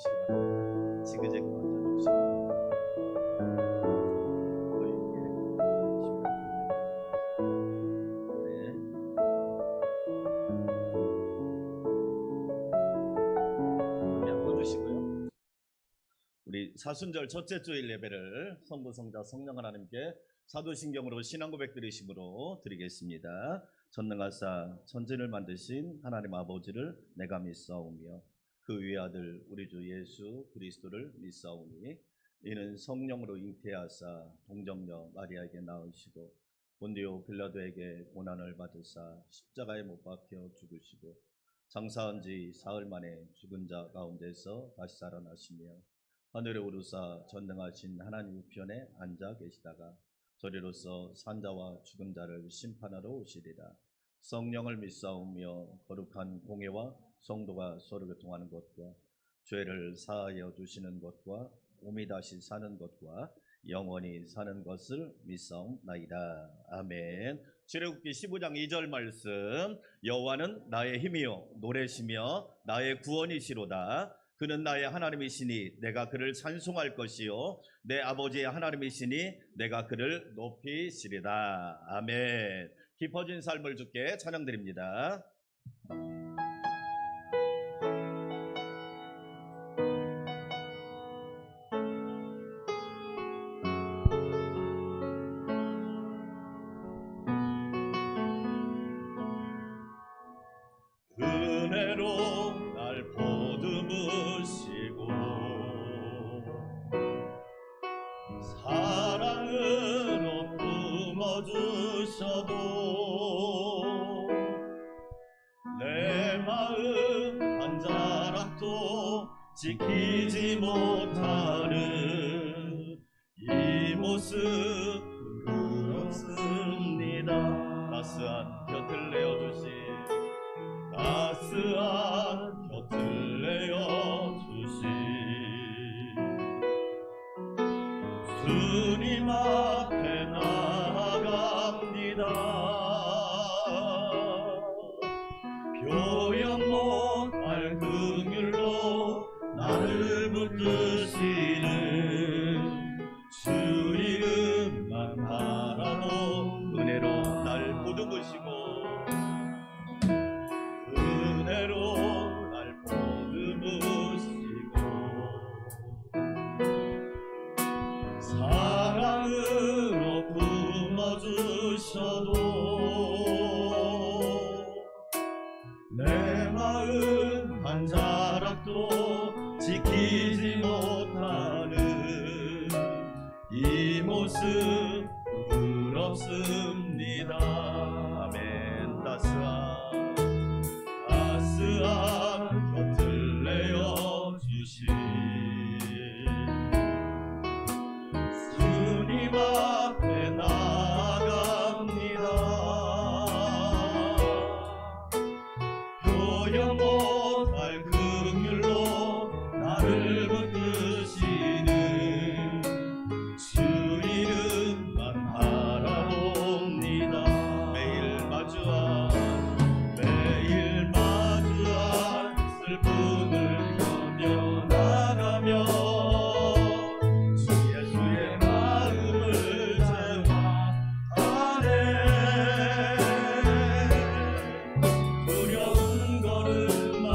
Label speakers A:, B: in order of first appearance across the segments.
A: 앉아주시기 바랍니다. 지그재그 앉아주시고 우리 사순절 첫째 주일 예배를 성부, 성자, 성령 하나님께 사도신경으로 신앙고백 드리심으로 드리겠습니다. 전능하사 천지를 만드신 하나님 아버지를 내가 믿사오며 그 위의 아들 우리 주 예수 그리스도를 믿사오니 이는 성령으로 잉태하사 동정녀 마리아에게 낳으시고 본디오 빌라도에게 고난을 받으사 십자가에 못 박혀 죽으시고 장사한 지 사흘 만에 죽은 자 가운데서 다시 살아나시며 하늘에 오르사 전능하신 하나님 우편에 앉아 계시다가 저리로서 산자와 죽은 자를 심판하러 오시리라. 성령을 믿사오며 거룩한 공회와 성도가 서로 교통하는 것과 죄를 사하여 주시는 것과 몸이 다시 사는 것과 영원히 사는 것을 믿사옵나이다. 아멘. 출애굽기 15장 2절 말씀. 여호와는 나의 힘이요 노래시며 나의 구원이시로다. 그는 나의 하나님이시니 내가 그를 찬송할 것이요 내 아버지의 하나님이시니 내가 그를 높이시리다. 아멘. 깊어진 삶을 주께 찬양드립니다. 은혜로 날 보듬으시고 사랑으로 품어주셔도 내 마음 한 자락도 지키지 못하는 이 모습 부끄럽습니다. 따스한 곁을 내어주신 따스한 곁을 내어주신 주님 앞에 나아갑니다. 표현 못할 긍휼로 나를 붙드시는 주 이름만 바라보 은혜로 날 보듬으시고 은혜로 날 보듬으시고 사랑으로 품어주셔도 내 마음 한 자락도 지키지 못하는 이 모습 부끄럽습니다. 아멘. 따스한 곁을 내어주신 주님 앞에 나아갑니다. 표현 못할 긍휼로 나를 붙드시는 주 이름만 바라봅니다. 매일 마주한 슬픔을 견뎌나가며 주 예수의 마음을 재화하네. 두려운 걸음만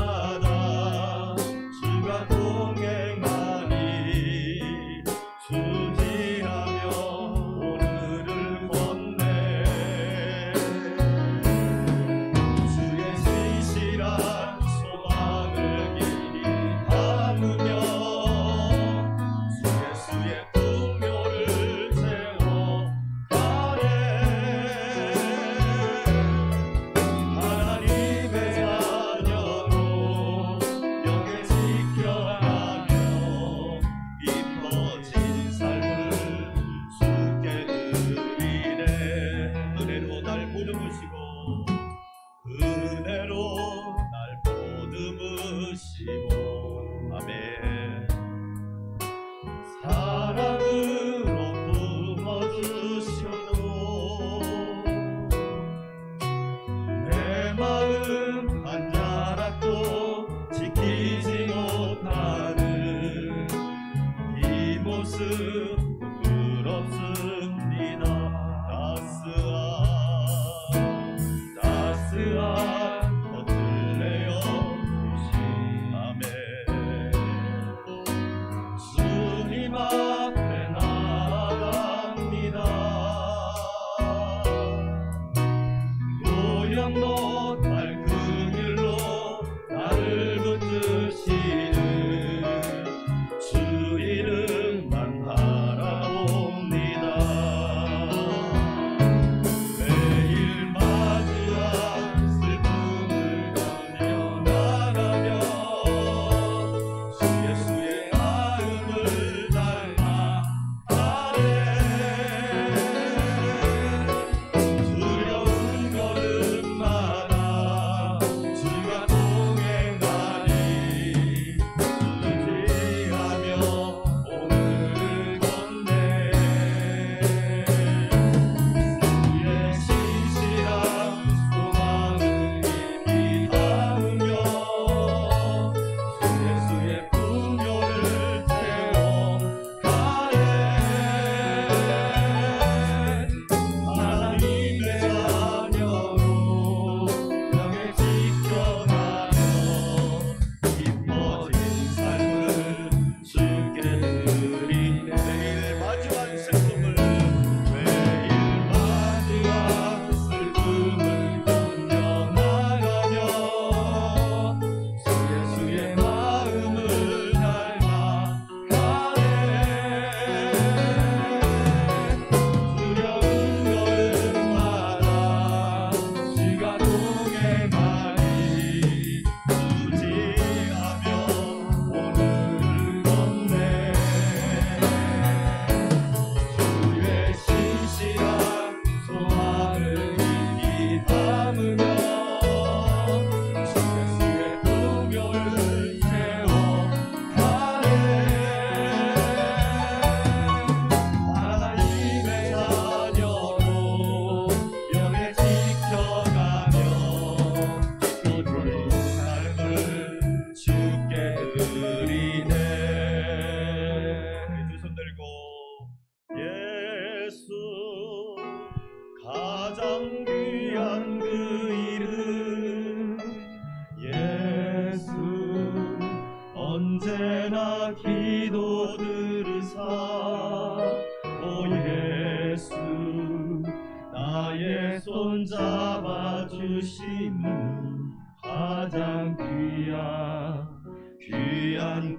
B: 주시는 가장 귀한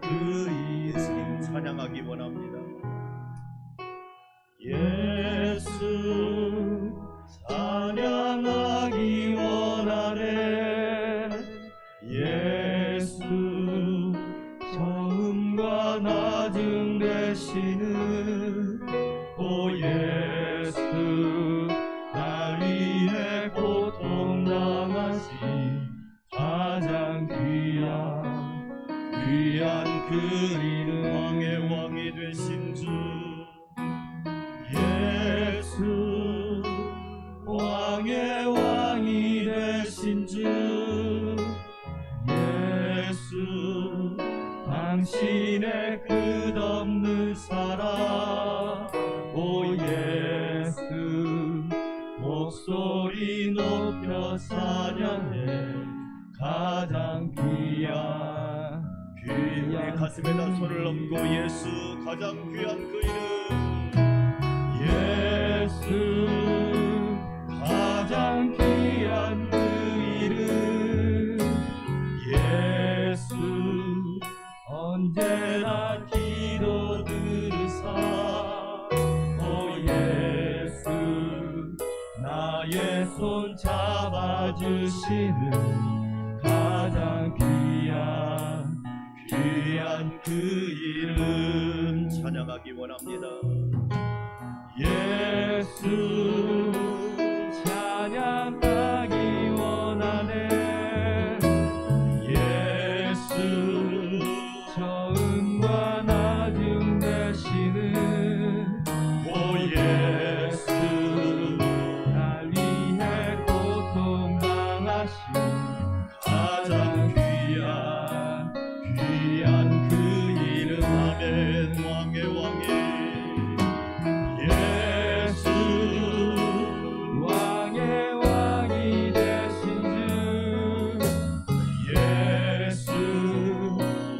B: 그 이름
A: 찬양하기 원합니다.
B: 예수 찬양하기 원하네. 예수 처음과 나중 되시는 오 예수 날 위해 고통당하신 가장 귀한 그 이름
A: 왕의 왕이 되신 주
B: 예수 왕의 왕이 되신 주 예수 당신의 끝없는 사랑 오 예수 목소리 높여 찬양해 가장 귀한
A: 우리 가슴에다 손을 얹고 예수 가장 귀한 그 이름
B: 예수 가장 귀한 그 이름 예수 언제나 기도 들으사 오 예수 나의 손 잡아주시는 가장 귀한 그 이름
A: 찬양하기 원합니다.
B: 예수 찬양하기 원하네. 예수 처음과 나중 되시는 오 예수 날 위해 고통당하신 가장 귀한 그 이름 아멘.
A: 왕의 왕이
B: 왕의 왕이 되신 주 예수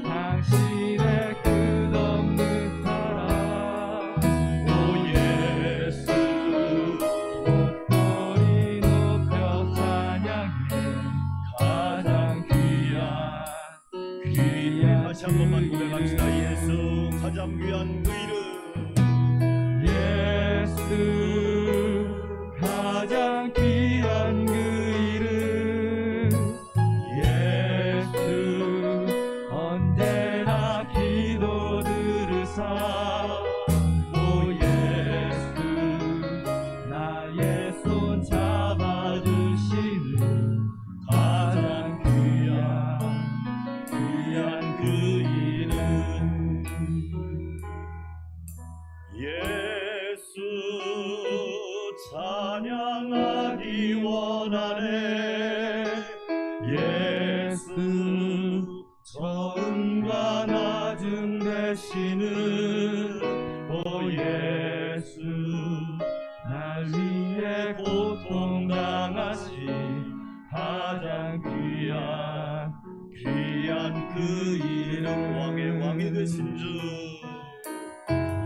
B: 당신의 끝없는 사랑 오 예수 목소리 높여 찬양해 가장 귀한
A: 다시 한 번만 고백합시다. 예수 가장 귀한 그 이름
B: 예수 가장 귀한 그 이름 예수 언제나 기도 들으사 오 예수 나의 손 잡아주시는 가장 귀한 그 이름
A: 예수 찬양하기 원하네.
B: 예수 처음과 나중 되시는 오 예수 날 위해 고통당하신 가장 귀한 그 이름
A: 왕의 왕이 되신 주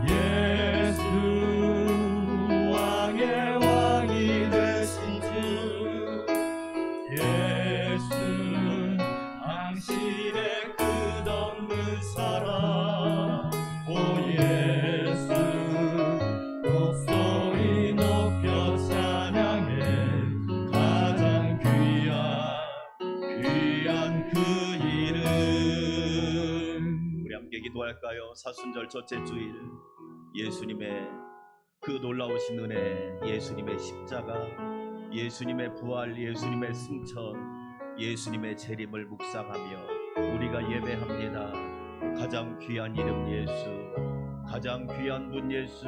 B: 예수 왕의 왕이 되신 주 예수 당신의 끝없는 사랑 오 예수 목소리 높여 찬양해 가장 귀한 그 이름
A: 우리 함께 기도할까요? 사순절 첫째 주일 예수님의 그 놀라우신 은혜, 예수님의 십자가, 예수님의 부활, 예수님의 승천, 예수님의 재림을 묵상하며 우리가 예배합니다. 가장 귀한 이름 예수, 가장 귀한 분 예수,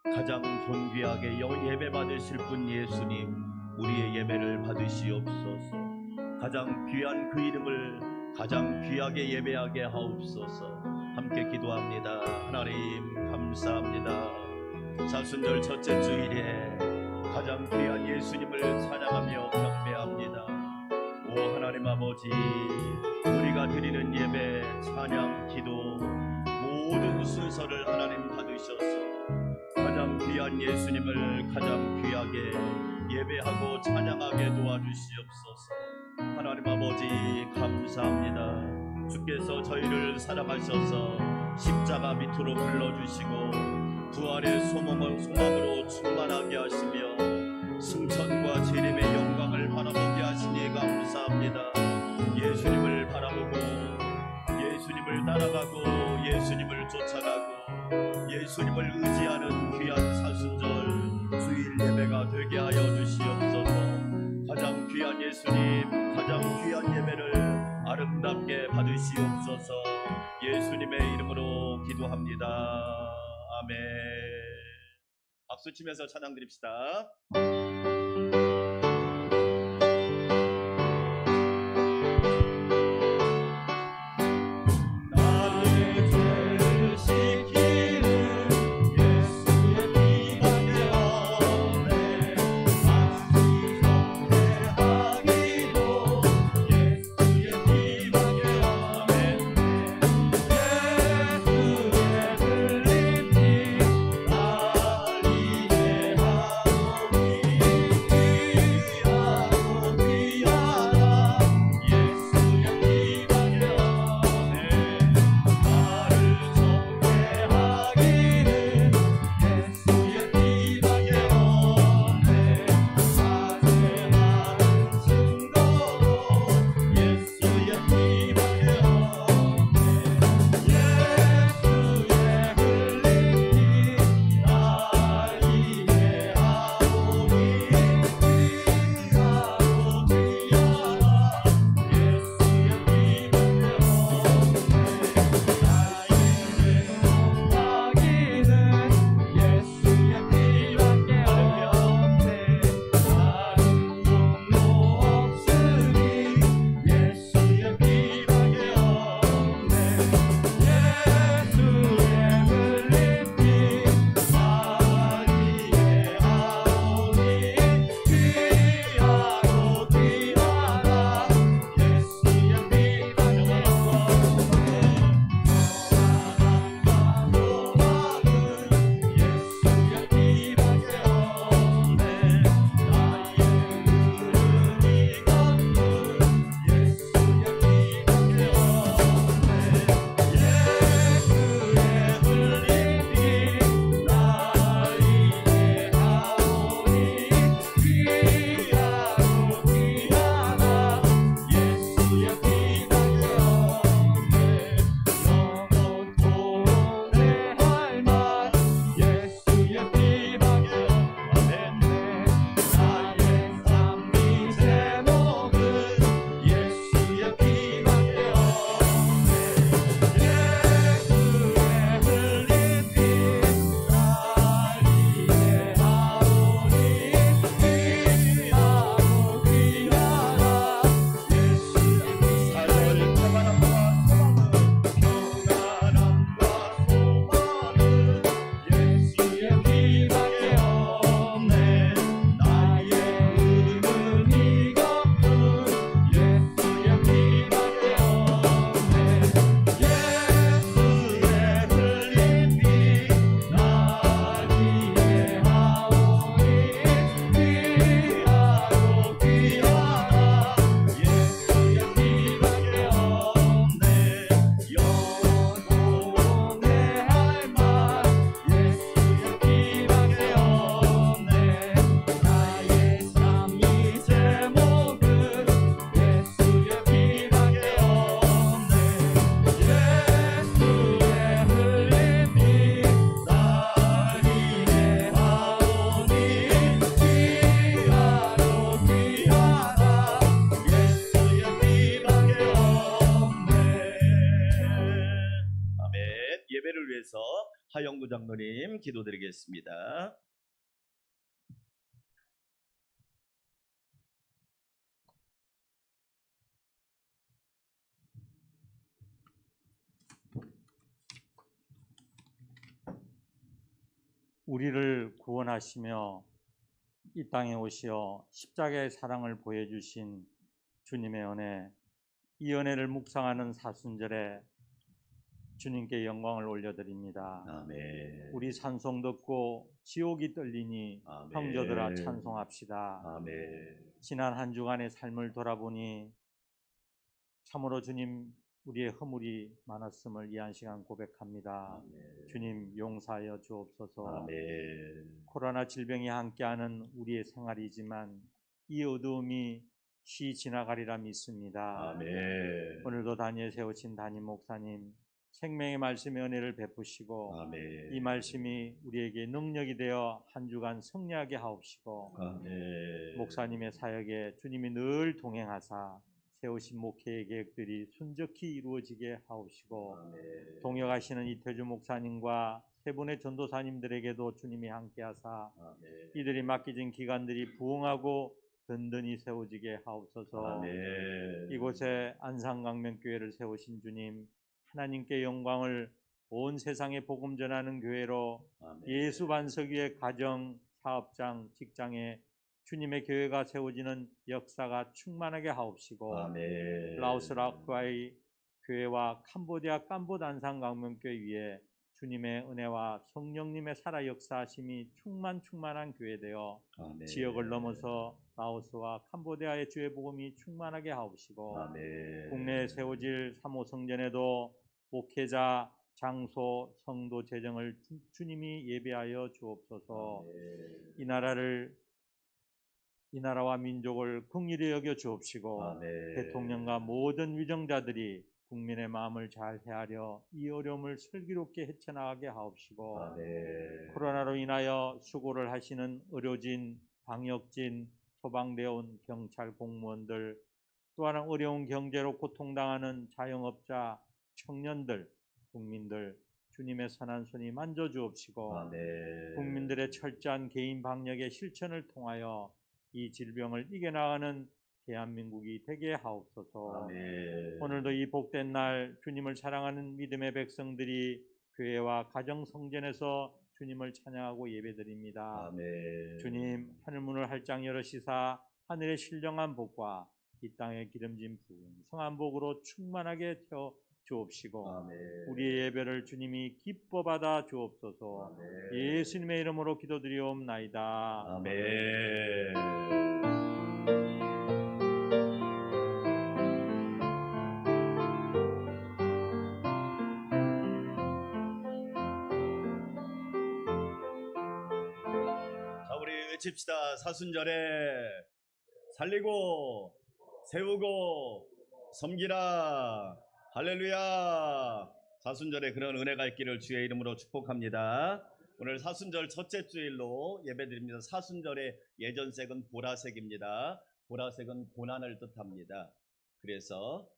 A: 가장 존귀하게 예배 받으실 분 예수님, 우리의 예배를 받으시옵소서. 가장 귀한 그 이름을 가장 귀하게 예배하게 하옵소서. 함께 기도합니다. 하나님 감사합니다. 사순절 첫째 주일에 가장 귀한 예수님을 찬양하며 경배합니다. 오 하나님 아버지, 우리가 드리는 예배, 찬양, 기도 모든 순서를 하나님 받으셔서 가장 가장 귀한 예수님을 가장 귀하게 예배하고 찬양하게 도와주시옵소서. 하나님 아버지 감사합니다. 주께서 저희를 사랑하셔서 십자가 밑으로 불러주시고 부활의 소망으로 충만하게 하시며 승천과 재림의 영광을 바라보게 하시니 감사합니다. 예수님을 바라보고 예수님을 따라가고 예수님을 쫓아가고 예수님을 의지하는 귀한 사순절 주일 예배가 되게 하여 주시옵소서. 가장 귀한 예수님, 가장 귀한 예배를 아름답게 받으시옵소서. 예수님의 이름으로 기도합니다. 아멘. 박수 치면서 찬양 드립시다. 하영구 장로님 기도드리겠습니다.
C: 우리를 구원하시며 이 땅에 오시어 십자가의 사랑을 보여주신 주님의 은혜, 이 은혜를 묵상하는 사순절에 주님께 영광을 올려드립니다.
A: 아멘.
C: 우리 찬송 듣고 지옥이 떨리니
A: 아멘.
C: 형제들아 찬송합시다.
A: 아멘.
C: 지난 한 주간의 삶을 돌아보니 참으로 주님 우리의 허물이 많았음을 이 한 시간 고백합니다.
A: 아멘.
C: 주님 용서하여 주옵소서.
A: 아멘.
C: 코로나 질병이 함께하는 우리의 생활이지만 이 어두움이 쉬 지나가리라 믿습니다.
A: 아멘.
C: 오늘도 단위에 세우신 담임 목사님 생명의 말씀의 은혜를 베푸시고
A: 아멘.
C: 이 말씀이 우리에게 능력이 되어 한 주간 승리하게 하옵시고
A: 아멘.
C: 목사님의 사역에 주님이 늘 동행하사 세우신 목회의 계획들이 순적히 이루어지게 하옵시고
A: 아멘.
C: 동역하시는 이태주 목사님과 세 분의 전도사님들에게도 주님이 함께하사
A: 아멘.
C: 이들이 맡겨진 기관들이 부흥하고 든든히 세워지게 하옵소서.
A: 아멘.
C: 이곳에 안산강명교회를 세우신 주님 하나님께 영광을 온 세상에 복음 전하는 교회로
A: 아멘.
C: 예수 반석 위의 가정, 사업장, 직장에 주님의 교회가 세워지는 역사가 충만하게 하옵시고
A: 아멘.
C: 라오스 라크와의 교회와 캄보디아 캄보드 안산강명교회 위에 주님의 은혜와 성령님의 살아 역사하심이 충만한 교회 되어
A: 아멘.
C: 지역을 넘어서 라오스와 캄보디아의 주의 복음이 충만하게 하옵시고
A: 아멘.
C: 국내에 세워질 3호 성전에도 목회자, 장소, 성도 재정을 주님이 예배하여 주옵소서.
A: 아멘.
C: 이 나라와 민족을 긍휼히 여겨 주옵시고
A: 아멘.
C: 대통령과 모든 위정자들이 국민의 마음을 잘 헤아려 이 어려움을 슬기롭게 헤쳐나가게 하옵시고
A: 아멘.
C: 코로나로 인하여 수고를 하시는 의료진, 방역진, 소방되어 온 경찰 공무원들 또한 어려운 경제로 고통당하는 자영업자, 청년들, 국민들 주님의 선한 손이 만져주옵시고
A: 아멘.
C: 국민들의 철저한 개인 방역의 실천을 통하여 이 질병을 이겨나가는 대한민국이 되게 하옵소서.
A: 아멘.
C: 오늘도 이 복된 날 주님을 사랑하는 믿음의 백성들이 교회와 가정 성전에서 주님을 찬양하고 예배드립니다.
A: 아멘.
C: 주님 하늘문을 활짝 열으시사 하늘의 신령한 복과 이 땅의 기름진 풍성한 복으로 충만하게 채워 주옵시고
A: 아멘.
C: 우리의 예배를 주님이 기뻐 받아 주옵소서.
A: 아멘.
C: 예수님의 이름으로 기도드리옵나이다.
A: 아멘. 자, 우리 외칩시다. 사순절에 살리고 세우고 섬기라. 할렐루야. 사순절에 그런 은혜가 있기를 주의 이름으로 축복합니다. 오늘 사순절 첫째 주일로 예배드립니다. 사순절의 예전색은 보라색입니다. 보라색은 고난을 뜻합니다. 그래서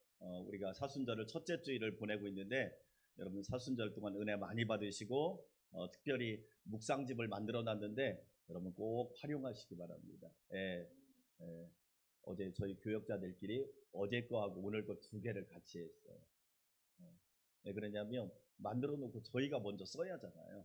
A: 우리가 사순절을 첫째 주일을 보내고 있는데 여러분 사순절 동안 은혜 많이 받으시고 특별히 묵상집을 만들어 놨는데 여러분 꼭 활용하시기 바랍니다. 어제 저희 교역자들끼리 어제 거하고 오늘 거 두 개를 같이 했어요. 왜 그러냐면 만들어 놓고 저희가 먼저 써야 하잖아요.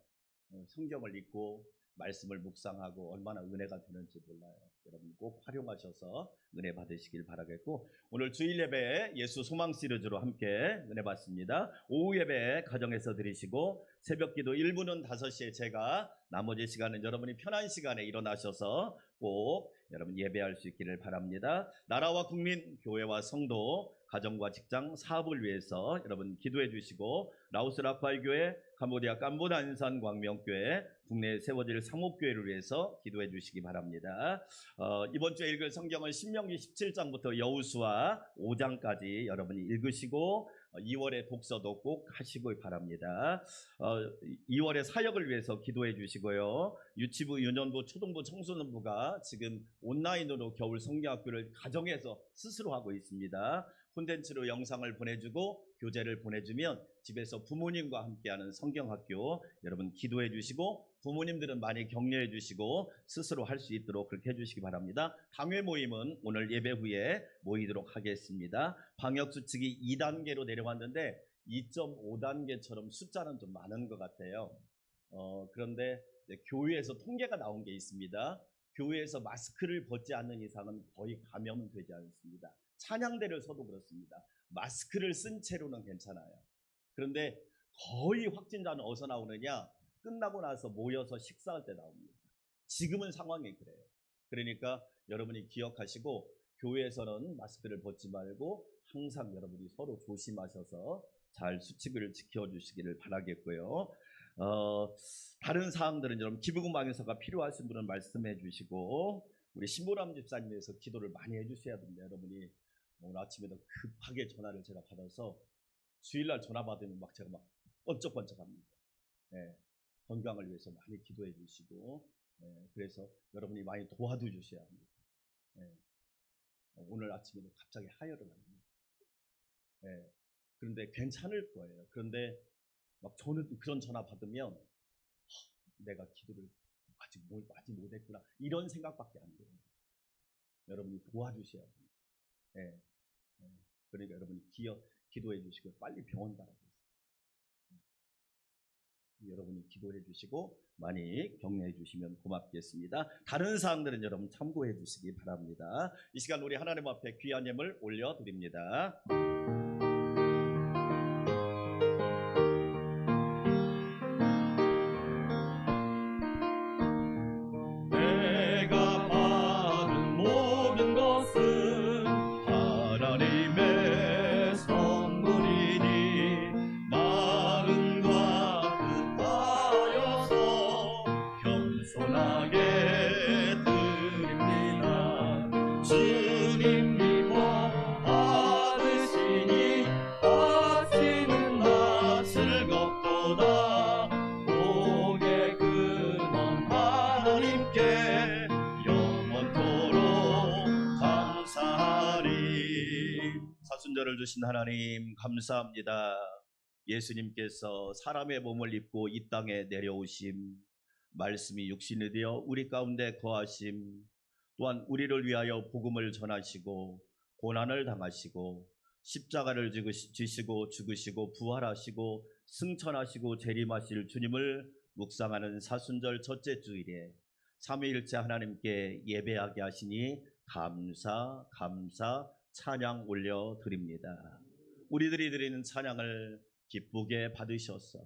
A: 성경을 읽고 말씀을 묵상하고 얼마나 은혜가 되는지 몰라요. 여러분 꼭 활용하셔서 은혜 받으시길 바라겠고 오늘 주일 예배에 예수 소망 시리즈로 함께 은혜 받습니다. 오후 예배 가정에서 드리시고 새벽 기도 1부는 5시에 제가 나머지 시간은 여러분이 편한 시간에 일어나셔서 꼭 여러분 예배할 수 있기를 바랍니다. 나라와 국민, 교회와 성도, 가정과 직장, 사업을 위해서 여러분 기도해 주시고 라오스 라파이 교회, 캄보디아 캄보드 안산 광명교회, 국내에 세워질 상옥교회를 위해서 기도해 주시기 바랍니다. 이번 주에 읽을 성경은 신명기 17장부터 여호수아 5장까지 여러분이 읽으시고 2월에 독서도 꼭 하시기 바랍니다. 2월에 사역을 위해서 기도해 주시고요. 유치부, 유년부, 초등부, 청소년부가 지금 온라인으로 겨울 성경학교를 가정에서 스스로 하고 있습니다. 콘텐츠로 영상을 보내주고 교재를 보내주면 집에서 부모님과 함께하는 성경학교 여러분 기도해 주시고 부모님들은 많이 격려해 주시고 스스로 할 수 있도록 그렇게 해주시기 바랍니다. 당회 모임은 오늘 예배 후에 모이도록 하겠습니다. 방역수칙이 2단계로 내려왔는데 2.5단계처럼 숫자는 좀 많은 것 같아요. 그런데 교회에서 통계가 나온 게 있습니다. 교회에서 마스크를 벗지 않는 이상은 거의 감염되지 않습니다. 찬양대를 서도 그렇습니다. 마스크를 쓴 채로는 괜찮아요. 그런데 거의 확진자는 어디서 나오느냐? 끝나고 나서 모여서 식사할 때 나옵니다. 지금은 상황이 그래요. 그러니까 여러분이 기억하시고 교회에서는 마스크를 벗지 말고 항상 여러분이 서로 조심하셔서 잘 수칙을 지켜주시기를 바라겠고요. 다른 사항들은 여러분 기부금 방에서가 필요하신 분은 말씀해 주시고 우리 신보람 집사님에서 기도를 많이 해주셔야 됩니다. 여러분이 오늘 아침에도 급하게 전화를 제가 받아서 주일날 전화 받으면 막 제가 막 번쩍번쩍합니다. 네, 건강을 위해서 많이 기도해 주시고 그래서 여러분이 많이 도와도 주셔야 합니다. 오늘 아침에도 갑자기 하혈을 합니다. 그런데 괜찮을 거예요. 그런데 막 저는 그런 전화 받으면 내가 기도를 아직 못했구나 이런 생각밖에 안 들어요. 여러분이 도와주셔야 됩니다. 그러니까 여러분이 기도해 주시고 빨리 병원 가라고 했어요. 여러분이 기도해 주시고 많이 격려해 주시면 고맙겠습니다. 다른 사항들은 여러분 참고해 주시기 바랍니다. 이 시간 우리 하나님 앞에 귀한 예물 올려드립니다.
B: 내가 받은 모든 것은 하나님의 선물이니 마음과 뜻하여서 겸손하게 드립니다. 주님 믿어 받으시니 받지는 나 즐겁도다. 복의 근원 하나님께 영원토록 감사하리.
A: 사순절을 주신 하나님 감사합니다. 예수님께서 사람의 몸을 입고 이 땅에 내려오심, 말씀이 육신이 되어 우리 가운데 거하심, 또한 우리를 위하여 복음을 전하시고 고난을 당하시고 십자가를 지시고 죽으시고 부활하시고 승천하시고 재림하실 주님을 묵상하는 사순절 첫째 주일에 삼위일체 하나님께 예배하게 하시니 감사 찬양 올려드립니다. 우리들이 드리는 찬양을 기쁘게 받으셔서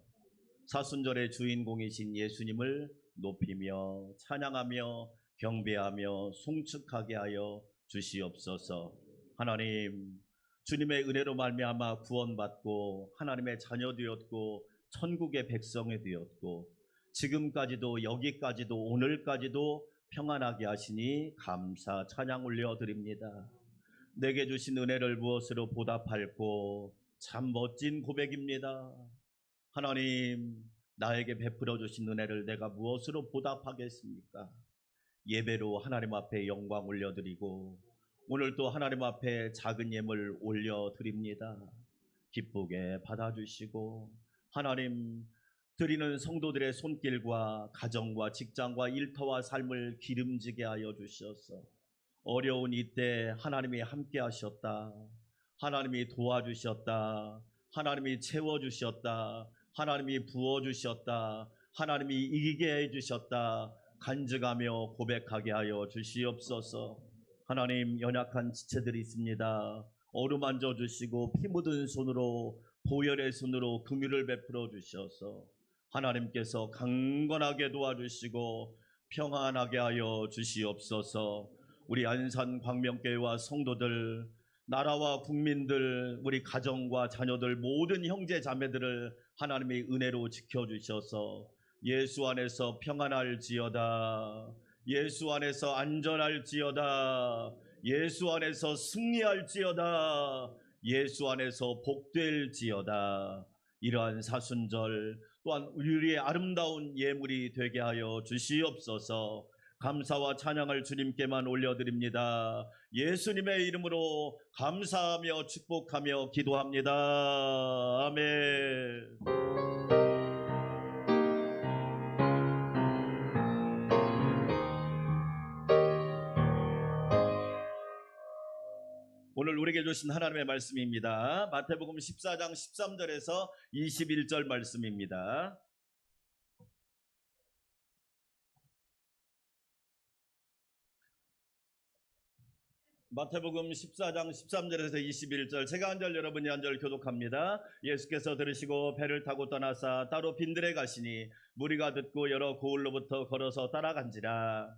A: 사순절의 주인공이신 예수님을 높이며 찬양하며 경배하며 송축하게 하여 주시옵소서. 하나님, 주님의 은혜로 말미암아 구원받고 하나님의 자녀 되었고 천국의 백성이 되었고 지금까지도 여기까지도 오늘까지도 평안하게 하시니 감사 찬양 올려드립니다. 내게 주신 은혜를 무엇으로 보답할꼬? 참 멋진 고백입니다. 하나님, 나에게 베풀어 주신 은혜를 내가 무엇으로 보답하겠습니까? 예배로 하나님 앞에 영광 올려드리고 오늘 또 하나님 앞에 작은 예물 올려드립니다. 기쁘게 받아주시고 하나님, 드리는 성도들의 손길과 가정과 직장과 일터와 삶을 기름지게 하여 주셔서 어려운 이때 하나님이 함께 하셨다. 하나님이 도와주셨다. 하나님이 채워주셨다. 하나님이 부어주셨다. 하나님이 이기게 해주셨다. 간증하며 고백하게 하여 주시옵소서. 하나님, 연약한 지체들이 있습니다. 어루만져 주시고 피 묻은 손으로 보혈의 손으로 긍휼을 베풀어 주셔서 하나님께서 강건하게 도와주시고 평안하게 하여 주시옵소서. 우리 안산 광명교회와 성도들, 나라와 국민들, 우리 가정과 자녀들, 모든 형제 자매들을 하나님의 은혜로 지켜주셔서 예수 안에서 평안할지어다. 예수 안에서 안전할지어다. 예수 안에서 승리할지어다. 예수 안에서 복될지어다. 이러한 사순절 또한 우리의 아름다운 예물이 되게 하여 주시옵소서. 감사와 찬양을 주님께만 올려드립니다. 예수님의 이름으로 감사하며 축복하며 기도합니다. 아멘. 오늘 우리에게 주신 하나님의 말씀입니다. 마태복음 14장 13절에서 21절 말씀입니다. 마태복음 14장 13절에서 21절, 제가 한 절 여러분이 한 절 교독합니다. 예수께서 들으시고 배를 타고 떠나사 따로 빈들에 가시니 무리가 듣고 여러 고을로부터 걸어서 따라간지라.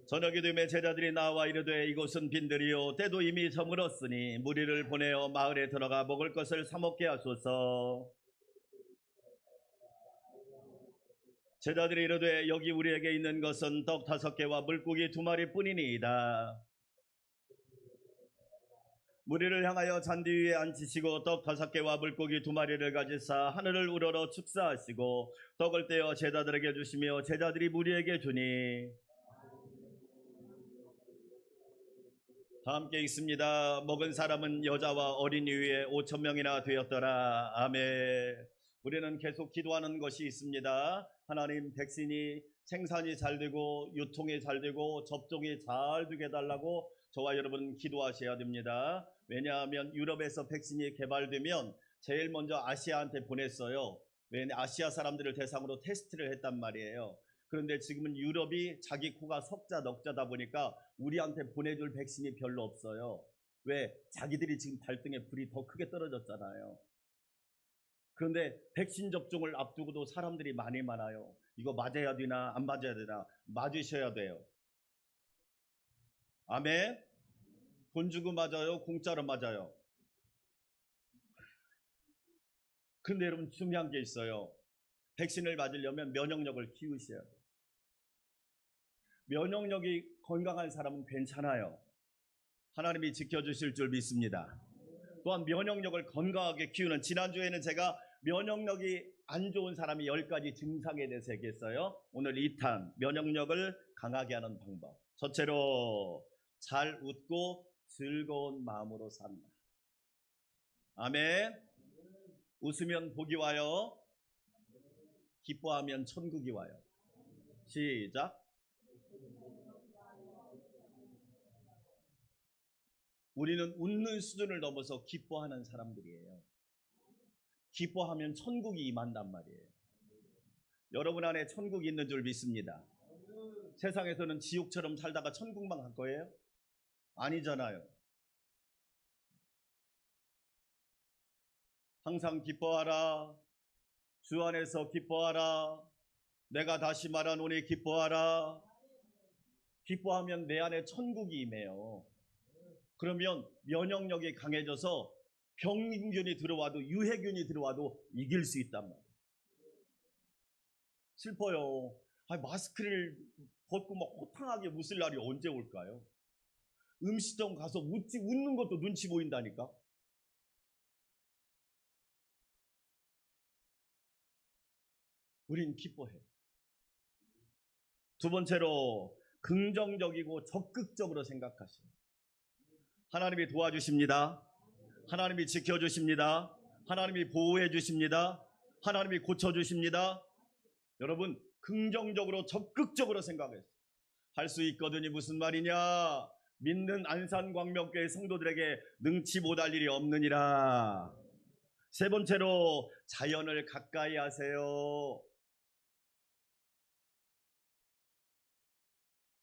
A: 저녁이 되매 제자들이 나와 이르되 이곳은 빈들이요 때도 이미 저물었으니 무리를 보내어 마을에 들어가 먹을 것을 사 먹게 하소서. 제자들이 이르되 여기 우리에게 있는 것은 떡 5개와 물고기 2마리뿐이니이다. 무리를 향하여 잔디 위에 앉히시고 떡 5개와 물고기 2마리를 가지사 하늘을 우러러 축사하시고 떡을 떼어 제자들에게 주시며 제자들이 무리에게 주니. 다 함께 읽습니다. 먹은 사람은 여자와 어린이 위에 5,000명이나 되었더라. 아멘. 우리는 계속 기도하는 것이 있습니다. 하나님, 백신이 생산이 잘 되고 유통이 잘 되고 접종이 잘 되게 해달라고 저와 여러분 기도하셔야 됩니다. 왜냐하면 유럽에서 백신이 개발되면 제일 먼저 아시아한테 보냈어요. 왜냐하면 아시아 사람들을 대상으로 테스트를 했단 말이에요. 그런데 지금은 유럽이 자기 코가 석자 넉자다 보니까 우리한테 보내줄 백신이 별로 없어요. 왜? 자기들이 지금 발등에 불이 더 크게 떨어졌잖아요. 그런데 백신 접종을 앞두고도 사람들이 많아요. 이거 맞아야 되나 안 맞아야 되나? 맞으셔야 돼요. 아멘. 돈 주고 맞아요? 공짜로 맞아요? 그런데 여러분 중요한 게 있어요. 백신을 맞으려면 면역력을 키우셔야 돼요. 면역력이 건강한 사람은 괜찮아요. 하나님이 지켜주실 줄 믿습니다. 또한 면역력을 건강하게 키우는, 지난주에는 제가 면역력이 안 좋은 사람이 10가지 증상에 대해서 얘기했어요. 오늘 2탄 면역력을 강하게 하는 방법. 첫째로 잘 웃고 즐거운 마음으로 산다. 아멘. 웃으면 복이 와요. 기뻐하면 천국이 와요. 시작. 우리는 웃는 수준을 넘어서 기뻐하는 사람들이에요. 기뻐하면 천국이 임한단 말이에요. 여러분 안에 천국이 있는 줄 믿습니다. 세상에서는 지옥처럼 살다가 천국만 갈 거예요? 아니잖아요. 항상 기뻐하라. 주 안에서 기뻐하라. 내가 다시 말하노니 기뻐하라. 기뻐하면 내 안에 천국이 임해요. 그러면 면역력이 강해져서 병균이 들어와도, 유해균이 들어와도 이길 수 있단 말이에요. 슬퍼요. 마스크를 벗고 막 호탕하게 웃을 날이 언제 올까요? 음식점 가서 웃는 것도 눈치 보인다니까. 우린 기뻐해요. 두 번째로 긍정적이고 적극적으로 생각하시는, 하나님이 도와주십니다. 하나님이 지켜주십니다. 하나님이 보호해 주십니다. 하나님이 고쳐주십니다. 여러분 긍정적으로 적극적으로 생각해요. 할 수 있거든요. 무슨 말이냐? 믿는 안산광명교회 성도들에게 능치 못할 일이 없느니라. 세 번째로 자연을 가까이 하세요.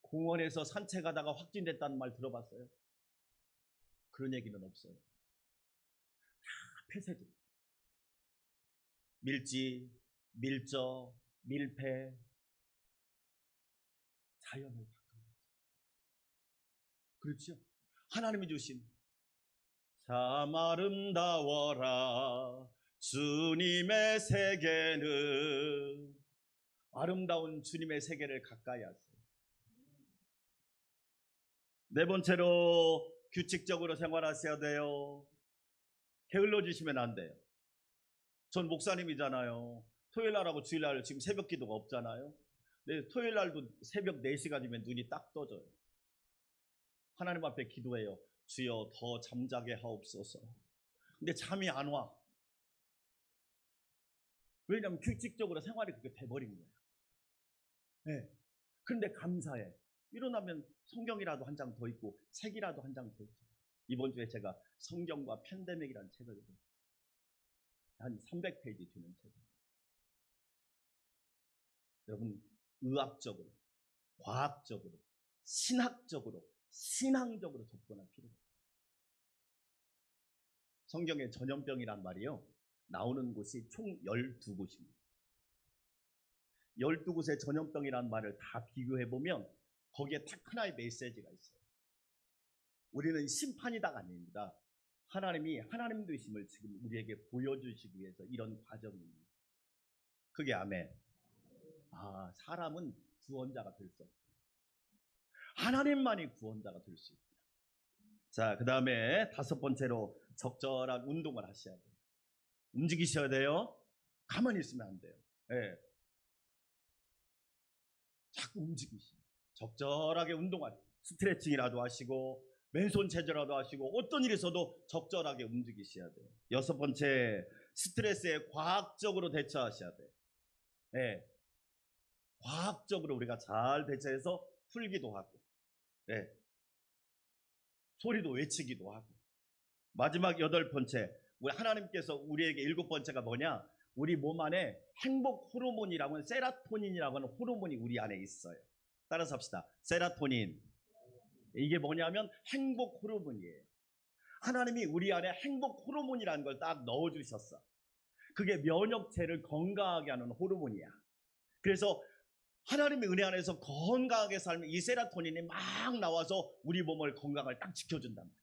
A: 공원에서 산책하다가 확진됐다는 말 들어봤어요? 그런 얘기는 없어요. 다 폐쇄돼. 밀지, 밀저, 밀폐. 자연을 가까이. 그렇죠? 하나님이 주신 참 아름다워라 주님의 세계는, 아름다운 주님의 세계를 가까이 하세요. 네 번째로 규칙적으로 생활하셔야 돼요. 게을러지시면 안 돼요. 전 목사님이잖아요. 토요일날하고 주일날 지금 새벽 기도가 없잖아요. 근데 토요일날도 새벽 4시가 되면 눈이 딱 떠져요. 하나님 앞에 기도해요. 주여 더 잠자게 하옵소서. 근데 잠이 안 와. 왜냐하면 규칙적으로 생활이 그렇게 돼버린 거예요. 네. 그런데 감사해. 일어나면 성경이라도 한 장 더 읽고 책이라도 한 장 더 읽고. 이번 주에 제가 성경과 팬데믹이라는 책을 읽었어요. 한 300페이지 되는 책. 여러분 의학적으로, 과학적으로, 신학적으로, 신앙적으로 접근할 필요가 있어요. 성경에 전염병이란 말이요, 나오는 곳이 총 12곳입니다. 12곳의 전염병이란 말을 다 비교해보면 거기에 딱 하나의 메시지가 있어요. 우리는 심판이다가 아닙니다. 하나님이 하나님 되심을 지금 우리에게 보여주시기 위해서 이런 과정입니다. 그게 아멘. 사람은 구원자가 될 수 없어요. 하나님만이 구원자가 될 수 있다. 자, 그 다음에 5번째로 적절한 운동을 하셔야 돼요. 움직이셔야 돼요. 가만히 있으면 안 돼요. 네. 자꾸 움직이시고 적절하게 운동하시고 스트레칭이라도 하시고 맨손 체조라도 하시고 어떤 일이 있어도 적절하게 움직이셔야 돼요. 6번째, 스트레스에 과학적으로 대처하셔야 돼요. 네. 과학적으로 우리가 잘 대처해서 풀기도 하고, 네. 소리도 외치기도 하고. 마지막 8번째, 우리 하나님께서 우리에게 7번째가 뭐냐? 우리 몸 안에 행복 호르몬이라고 하는 세라토닌이라고 하는 호르몬이 우리 안에 있어요. 따라서 합시다. 세라토닌. 이게 뭐냐면 행복 호르몬이에요. 하나님이 우리 안에 행복 호르몬이라는 걸 딱 넣어주셨어. 그게 면역체를 건강하게 하는 호르몬이야. 그래서 하나님의 은혜 안에서 건강하게 살면 이 세라토닌이 막 나와서 우리 몸을 건강을 딱 지켜준단 말이에요.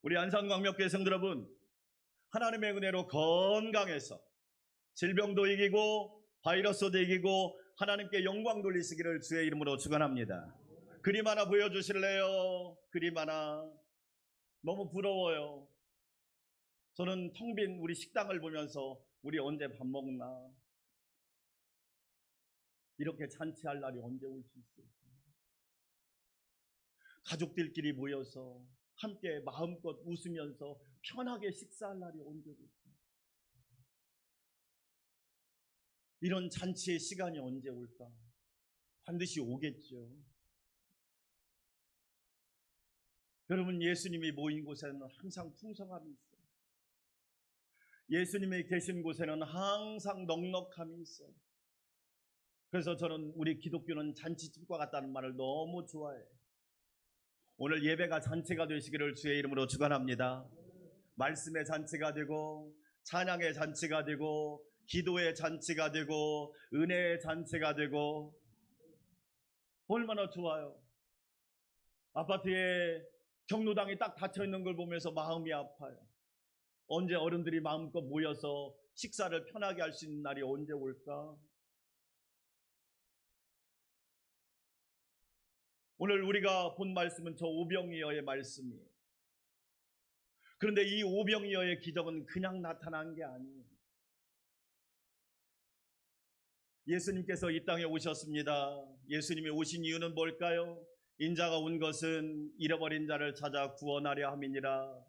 A: 우리 안산광역교회 성도 여러분, 하나님의 은혜로 건강해서 질병도 이기고 바이러스도 이기고 하나님께 영광 돌리시기를 주의 이름으로 축원합니다. 그림 하나 보여주실래요? 그림 하나. 너무 부러워요. 저는 텅 빈 우리 식당을 보면서 우리 언제 밥 먹나? 이렇게 잔치할 날이 언제 올 수 있을까? 가족들끼리 모여서 함께 마음껏 웃으면서 편하게 식사할 날이 언제 올까? 이런 잔치의 시간이 언제 올까? 반드시 오겠죠. 여러분, 예수님이 모인 곳에는 항상 풍성함이 있어요. 예수님이 계신 곳에는 항상 넉넉함이 있어요. 그래서 저는 우리 기독교는 잔치집과 같다는 말을 너무 좋아해요. 오늘 예배가 잔치가 되시기를 주의 이름으로 축원합니다. 말씀의 잔치가 되고 찬양의 잔치가 되고 기도의 잔치가 되고 은혜의 잔치가 되고 얼마나 좋아요. 아파트에 경로당이 딱 닫혀있는 걸 보면서 마음이 아파요. 언제 어른들이 마음껏 모여서 식사를 편하게 할 수 있는 날이 언제 올까? 오늘 우리가 본 말씀은 저 오병이어의 말씀이에요. 그런데 이 오병이어의 기적은 그냥 나타난 게 아니에요. 예수님께서 이 땅에 오셨습니다. 예수님이 오신 이유는 뭘까요? 인자가 온 것은 잃어버린 자를 찾아 구원하려 함이니라.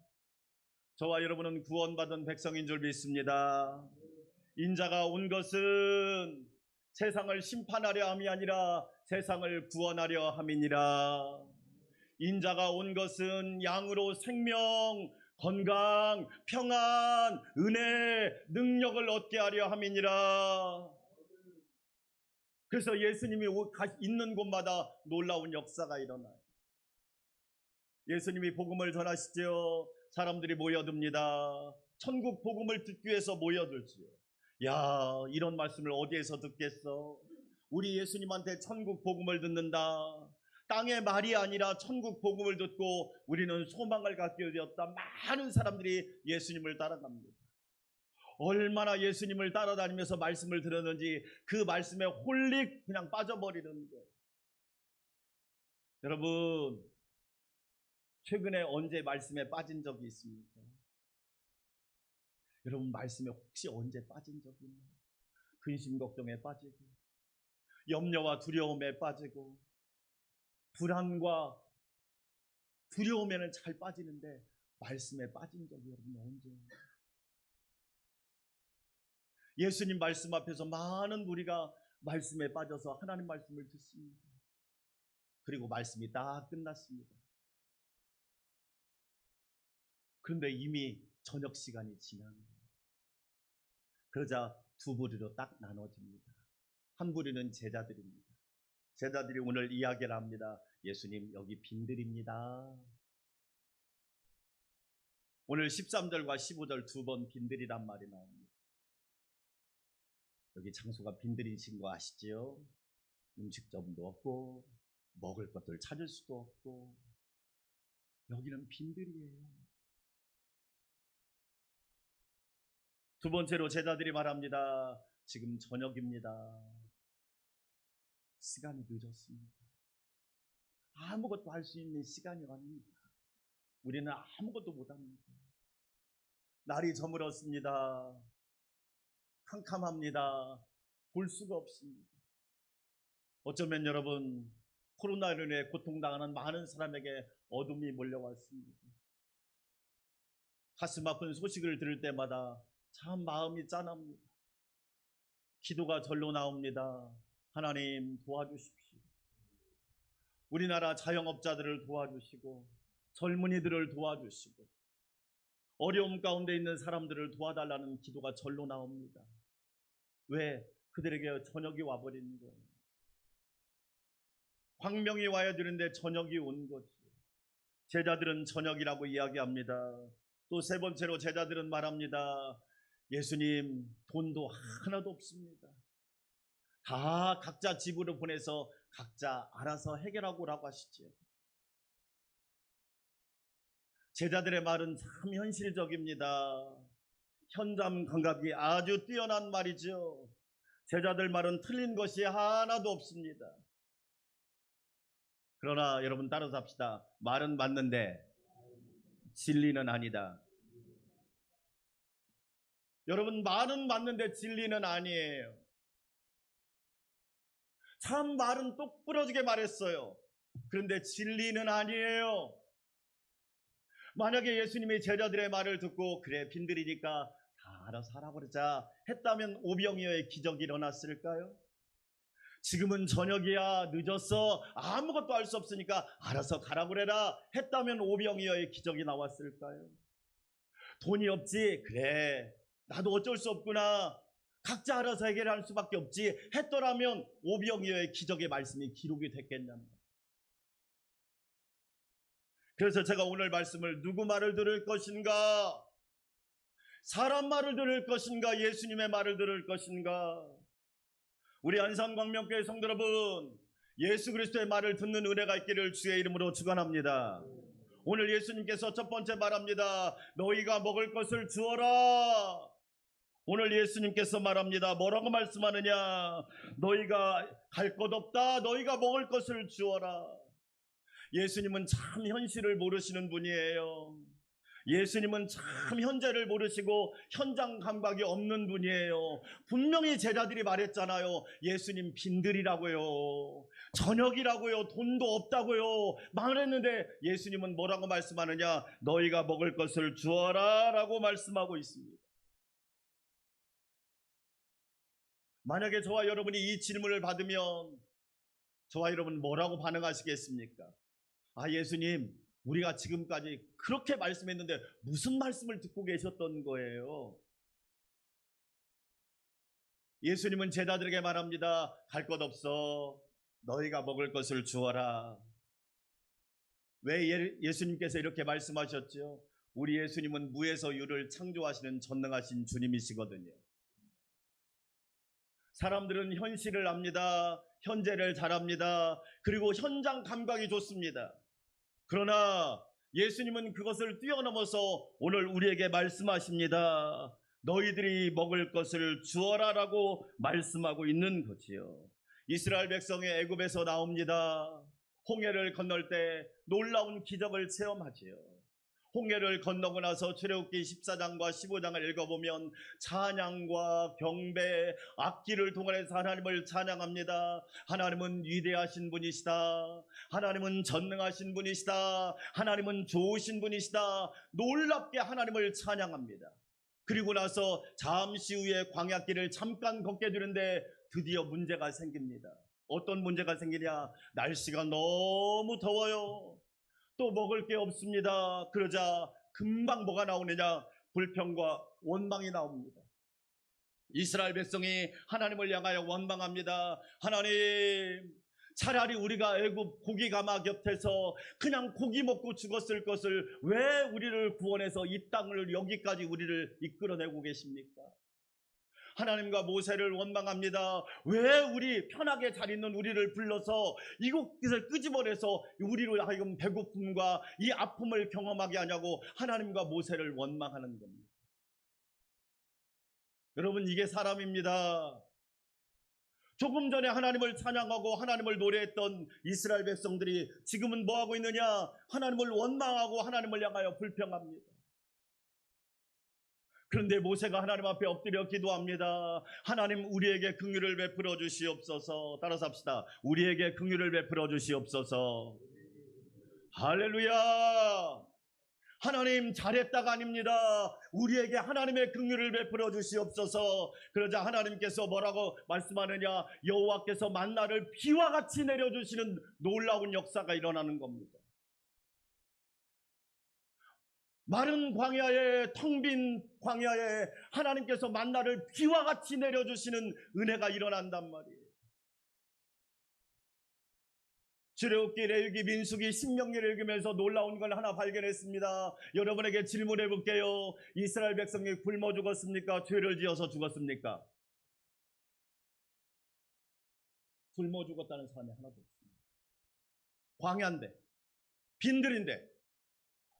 A: 저와 여러분은 구원받은 백성인 줄 믿습니다. 인자가 온 것은 세상을 심판하려 함이 아니라 세상을 구원하려 함이니라. 인자가 온 것은 양으로 생명, 건강, 평안, 은혜, 능력을 얻게 하려 함이니라. 그래서 예수님이 있는 곳마다 놀라운 역사가 일어나요. 예수님이 복음을 전하시죠. 사람들이 모여듭니다. 천국 복음을 듣기 위해서 모여들지요. 야, 이런 말씀을 어디에서 듣겠어? 우리 예수님한테 천국 복음을 듣는다. 땅의 말이 아니라 천국 복음을 듣고 우리는 소망을 갖게 되었다. 많은 사람들이 예수님을 따라갑니다. 얼마나 예수님을 따라다니면서 말씀을 들었는지 그 말씀에 홀릭 그냥 빠져버리는 거예요. 여러분, 최근에 언제 말씀에 빠진 적이 있습니까? 여러분, 말씀에 혹시 언제 빠진 적이 있나요? 근심 걱정에 빠지고 염려와 두려움에 빠지고 불안과 두려움에는 잘 빠지는데 말씀에 빠진 적이 여러분 언제입니까? 예수님 말씀 앞에서 많은 우리가 말씀에 빠져서 하나님 말씀을 듣습니다. 그리고 말씀이 다 끝났습니다. 그런데 이미 저녁 시간이 지난 거예요. 그러자 두 부류로 딱 나눠집니다. 한 부류는 제자들입니다. 제자들이 오늘 이야기를 합니다. 예수님, 여기 빈들입니다. 오늘 13절과 15절 두 번 빈들이란 말이 나옵니다. 여기 장소가 빈들이신 거 아시지요? 음식점도 없고 먹을 것들 찾을 수도 없고 여기는 빈들이에요. 두 번째로 제자들이 말합니다. 지금 저녁입니다. 시간이 늦었습니다. 아무것도 할 수 있는 시간이 아닙니다. 우리는 아무것도 못합니다. 날이 저물었습니다. 캄캄합니다. 볼 수가 없습니다. 어쩌면 여러분, 코로나로 인해 고통당하는 많은 사람에게 어둠이 몰려왔습니다. 가슴 아픈 소식을 들을 때마다 참 마음이 짠합니다. 기도가 절로 나옵니다. 하나님 도와주십시오. 우리나라 자영업자들을 도와주시고 젊은이들을 도와주시고 어려움 가운데 있는 사람들을 도와달라는 기도가 절로 나옵니다. 왜? 그들에게 저녁이 와버리는 거예요. 광명이 와야 되는데 저녁이 온 거지. 제자들은 저녁이라고 이야기합니다. 또 세 번째로 제자들은 말합니다. 예수님, 돈도 하나도 없습니다. 다 각자 집으로 보내서 각자 알아서 해결하고라고 하시죠. 제자들의 말은 참 현실적입니다. 현장 감각이 아주 뛰어난 말이죠. 제자들 말은 틀린 것이 하나도 없습니다. 그러나 여러분 따라서 합시다. 말은 맞는데 진리는 아니다. 여러분, 말은 맞는데 진리는 아니에요. 참 말은 똑부러지게 말했어요. 그런데 진리는 아니에요. 만약에 예수님이 제자들의 말을 듣고 그래 빈들이니까 다 알아서 하라고 그러자 했다면 오병이어의 기적이 일어났을까요? 지금은 저녁이야, 늦었어, 아무것도 할 수 없으니까 알아서 가라고 그래라 했다면 오병이어의 기적이 나왔을까요? 돈이 없지? 그래, 나도 어쩔 수 없구나, 각자 알아서 해결할 수밖에 없지 했더라면 오병이어의 기적의 말씀이 기록이 됐겠냐면. 그래서 제가 오늘 말씀을 누구 말을 들을 것인가? 사람 말을 들을 것인가? 예수님의 말을 들을 것인가? 우리 안산광명교회 성도 여러분, 예수 그리스도의 말을 듣는 은혜가 있기를 주의 이름으로 축원합니다. 오늘 예수님께서 첫 번째 말합니다. 너희가 먹을 것을 주어라. 오늘 예수님께서 말합니다. 뭐라고 말씀하느냐? 너희가 갈 것 없다. 너희가 먹을 것을 주어라. 예수님은 참 현실을 모르시는 분이에요. 예수님은 참 현재를 모르시고 현장 감각이 없는 분이에요. 분명히 제자들이 말했잖아요. 예수님 빈들이라고요, 저녁이라고요, 돈도 없다고요 말했는데 예수님은 뭐라고 말씀하느냐? 너희가 먹을 것을 주어라 라고 말씀하고 있습니다. 만약에 저와 여러분이 이 질문을 받으면 저와 여러분 뭐라고 반응하시겠습니까? 아, 예수님, 우리가 지금까지 그렇게 말씀했는데 무슨 말씀을 듣고 계셨던 거예요? 예수님은 제자들에게 말합니다. 갈 것 없어. 너희가 먹을 것을 주어라. 왜 예수님께서 이렇게 말씀하셨죠? 우리 예수님은 무에서 유를 창조하시는 전능하신 주님이시거든요. 사람들은 현실을 압니다. 현재를 잘 압니다. 그리고 현장 감각이 좋습니다. 그러나 예수님은 그것을 뛰어넘어서 오늘 우리에게 말씀하십니다. 너희들이 먹을 것을 주어라 라고 말씀하고 있는 거지요. 이스라엘 백성이 애굽에서 나옵니다. 홍해를 건널 때 놀라운 기적을 체험하지요. 홍해를 건너고 나서 출애굽기 14장과 15장을 읽어보면 찬양과 경배, 악기를 동원해서 하나님을 찬양합니다. 하나님은 위대하신 분이시다. 하나님은 전능하신 분이시다. 하나님은 좋으신 분이시다. 놀랍게 하나님을 찬양합니다. 그리고 나서 잠시 후에 광야길을 잠깐 걷게 되는데 드디어 문제가 생깁니다. 어떤 문제가 생기냐? 날씨가 너무 더워요. 또 먹을 게 없습니다. 그러자 금방 뭐가 나오느냐? 불평과 원망이 나옵니다. 이스라엘 백성이 하나님을 향하여 원망합니다. 하나님, 차라리 우리가 애굽 고기 가마 곁에서 그냥 고기 먹고 죽었을 것을 왜 우리를 구원해서 이 땅을 여기까지 우리를 이끌어내고 계십니까? 하나님과 모세를 원망합니다. 왜 우리 편하게 잘 있는 우리를 불러서 이곳을 끄집어내서 우리를 하여금 배고픔과 이 아픔을 경험하게 하냐고 하나님과 모세를 원망하는 겁니다. 여러분, 이게 사람입니다. 조금 전에 하나님을 찬양하고 하나님을 노래했던 이스라엘 백성들이 지금은 뭐하고 있느냐? 하나님을 원망하고 하나님을 향하여 불평합니다. 그런데 모세가 하나님 앞에 엎드려 기도합니다. 하나님, 우리에게 긍휼을 베풀어 주시옵소서. 따라서 합시다. 우리에게 긍휼을 베풀어 주시옵소서. 할렐루야. 하나님, 잘했다가 아닙니다. 우리에게 하나님의 긍휼을 베풀어 주시옵소서. 그러자 하나님께서 뭐라고 말씀하느냐? 여호와께서 만나를 비와 같이 내려주시는 놀라운 역사가 일어나는 겁니다. 마른 광야에, 텅 빈 광야에 하나님께서 만나를 비와 같이 내려주시는 은혜가 일어난단 말이에요. 출애굽기, 레위기, 민수기, 신명기를 읽으면서 놀라운 걸 하나 발견했습니다. 여러분에게 질문해 볼게요. 이스라엘 백성이 굶어 죽었습니까? 죄를 지어서 죽었습니까? 굶어 죽었다는 사람이 하나도 없습니다. 광야인데, 빈들인데.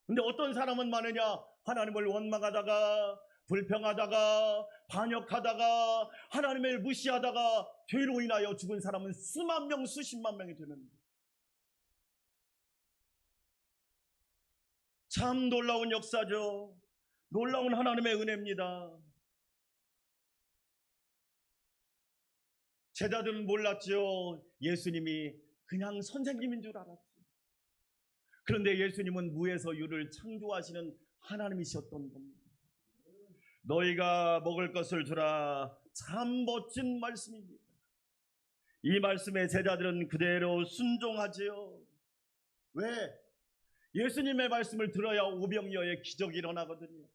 A: 근데 어떤 사람은 많으냐? 하나님을 원망하다가, 불평하다가, 반역하다가, 하나님을 무시하다가 죄로 인하여 죽은 사람은 수만 명, 수십만 명이 되는데, 참 놀라운 역사죠. 놀라운 하나님의 은혜입니다. 제자들은 몰랐죠. 예수님이 그냥 선생님인 줄 알았죠. 그런데 예수님은 무에서 유를 창조하시는 하나님이셨던 겁니다. 너희가 먹을 것을 주라. 참 멋진 말씀입니다. 이 말씀에 제자들은 그대로 순종하지요. 왜? 예수님의 말씀을 들어야 오병이어의 기적이 일어나거든요.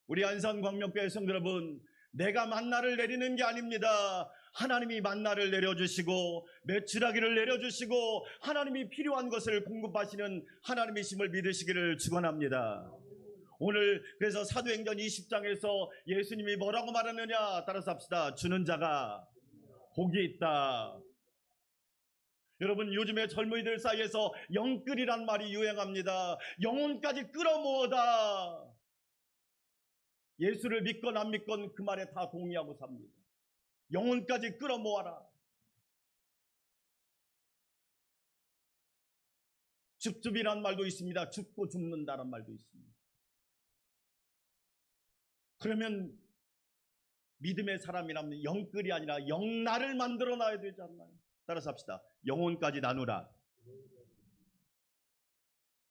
A: 우리 안산광명교회 성도 여러분, 내가 만나를 내리는 게 아닙니다. 하나님이 만나를 내려주시고 메추라기를 내려주시고 하나님이 필요한 것을 공급하시는 하나님이심을 믿으시기를 축원합니다. 오늘 그래서 사도행전 20장에서 예수님이 뭐라고 말하느냐? 따라서 합시다. 주는 자가 복이 있다. 여러분, 요즘에 젊은이들 사이에서 영끌이란 말이 유행합니다. 영혼까지 끌어모으다. 예수를 믿건 안 믿건 그 말에 다 동의하고 삽니다. 영혼까지 끌어모아라. 줍줍이란 말도 있습니다. 줍고 줍는다란 말도 있습니다. 그러면 믿음의 사람이라면 영끌이 아니라 영나를 만들어 놔야 되지 않나요? 따라서 합시다. 영혼까지 나누라.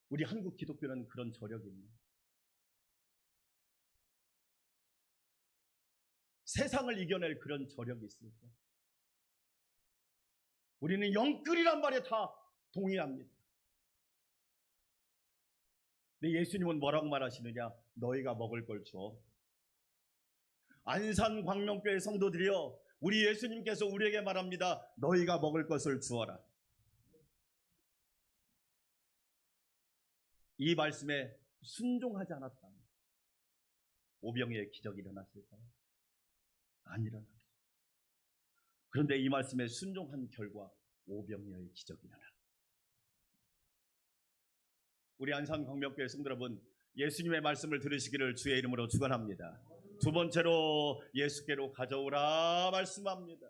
A: 우리 한국 기독교는 그런 저력이 있네요. 세상을 이겨낼 그런 저력이 있습니까? 우리는 영끌이란 말에 다 동의합니다. 근데 예수님은 뭐라고 말하시느냐? 너희가 먹을 걸 줘. 안산광명교회 성도들이여, 우리 예수님께서 우리에게 말합니다. 너희가 먹을 것을 주어라. 이 말씀에 순종하지 않았다면 오병이어의 기적이 일어났을까요? 안 일어났어요. 그런데 이 말씀에 순종한 결과 오병이어의 기적이 일어나. 우리 안산광명교회 성도 여러분, 예수님의 말씀을 들으시기를 주의 이름으로 축원합니다. 두 번째로 예수께로 가져오라 말씀합니다.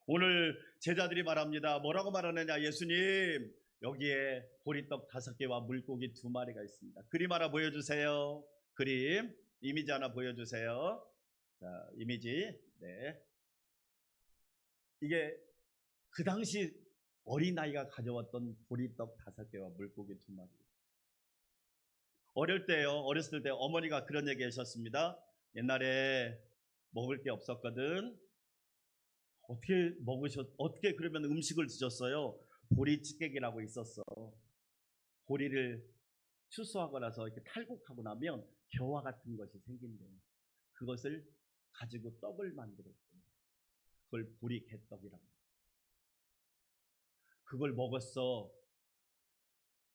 A: 오늘 제자들이 말합니다. 뭐라고 말하느냐? 예수님, 여기에 보리떡 5개와 물고기 2마리가 있습니다. 그림 하나 보여주세요. 그림, 이미지 하나 보여주세요. 자, 이미지. 네. 이게 그 당시 어린아이가 가져왔던 보리떡 5개와 물고기 2마리. 어렸을 때 어머니가 그런 얘기 하셨습니다. 옛날에 먹을 게 없었거든. 어떻게 그러면 음식을 드셨어요? 보리찌개기라고 있었어. 보리를 추수하고 나서 이렇게 탈곡하고 나면 겨와 같은 것이 생긴대요. 그것을 가지고 떡을 만들었고 그걸 보리개떡이라고. 그걸 먹었어.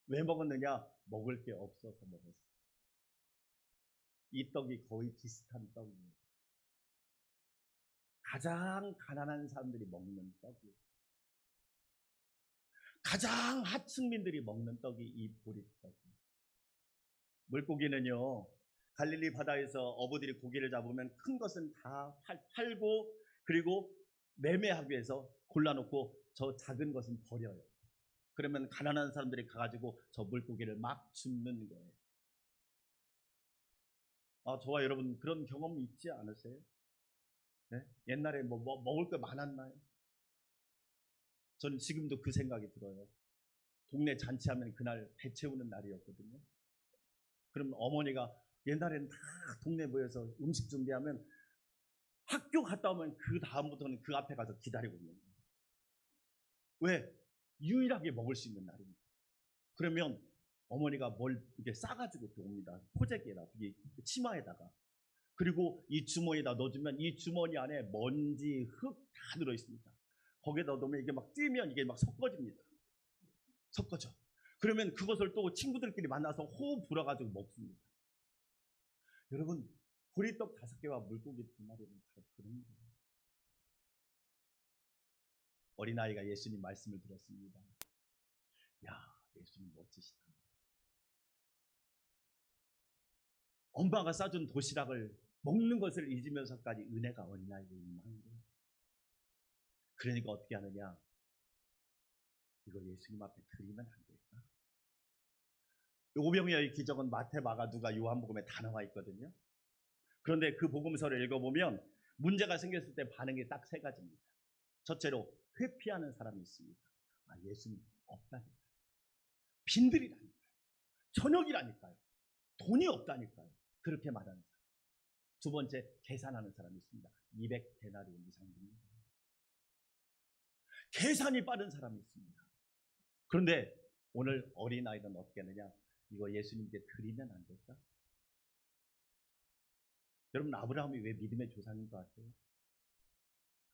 A: 왜 먹었느냐? 먹을 게 없어서 먹었어. 이 떡이 거의 비슷한 떡이에요. 가장 가난한 사람들이 먹는 떡이에요. 가장 하층민들이 먹는 떡이 이 보리떡이에요. 물고기는요, 갈릴리 바다에서 어부들이 고기를 잡으면 큰 것은 다 팔고 그리고 매매하기 위해서 골라놓고 저 작은 것은 버려요. 그러면 가난한 사람들이 가가지고 저 물고기를 막 줍는 거예요. 저와 여러분 그런 경험 있지 않으세요? 네? 옛날에 뭐 먹을 거 많았나요? 저는 지금도 그 생각이 들어요. 동네 잔치하면 그날 배 채우는 날이었거든요. 그럼 어머니가 옛날에는 다 동네 모여서 음식 준비하면 학교 갔다 오면 그 다음부터는 그 앞에 가서 기다리고 있는 거예요. 왜? 유일하게 먹을 수 있는 날입니다. 그러면 어머니가 뭘 이렇게 싸가지고 이렇게 옵니다. 포재기에다, 치마에다가. 그리고 이 주머니에다 넣어주면 이 주머니 안에 먼지, 흙 다 들어있습니다. 거기에 넣어두면 이게 막 뛰면 이게 막 섞어집니다. 섞어져. 그러면 그것을 또 친구들끼리 만나서 호흡 불어가지고 먹습니다. 여러분, 보리떡 5개와 물고기 2마리는 다 그런 거예요. 어린아이가 예수님 말씀을 들었습니다. 야, 예수님 멋지시다. 엄마가 싸준 도시락을 먹는 것을 잊으면서까지 은혜가 어린아이에게 임한 거예요. 그러니까 어떻게 하느냐? 이거 예수님 앞에 드리면 안 될까? 오병이어의 기적은 마태, 마가, 누가, 요한복음에 다 나와 있거든요. 그런데 그 복음서를 읽어보면 문제가 생겼을 때 반응이 딱 3가지입니다. 첫째로 회피하는 사람이 있습니다. 예수님 없다니까요. 빈들이라니까요. 저녁이라니까요. 돈이 없다니까요. 그렇게 말하는 사람. 두 번째, 계산하는 사람이 있습니다. 200데나리온 이상 줍니다. 계산이 빠른 사람이 있습니다. 그런데 오늘 어린아이는 어떻게 하느냐? 이거 예수님께 드리면 안 될까? 여러분, 아브라함이 왜 믿음의 조상인 것 같아요?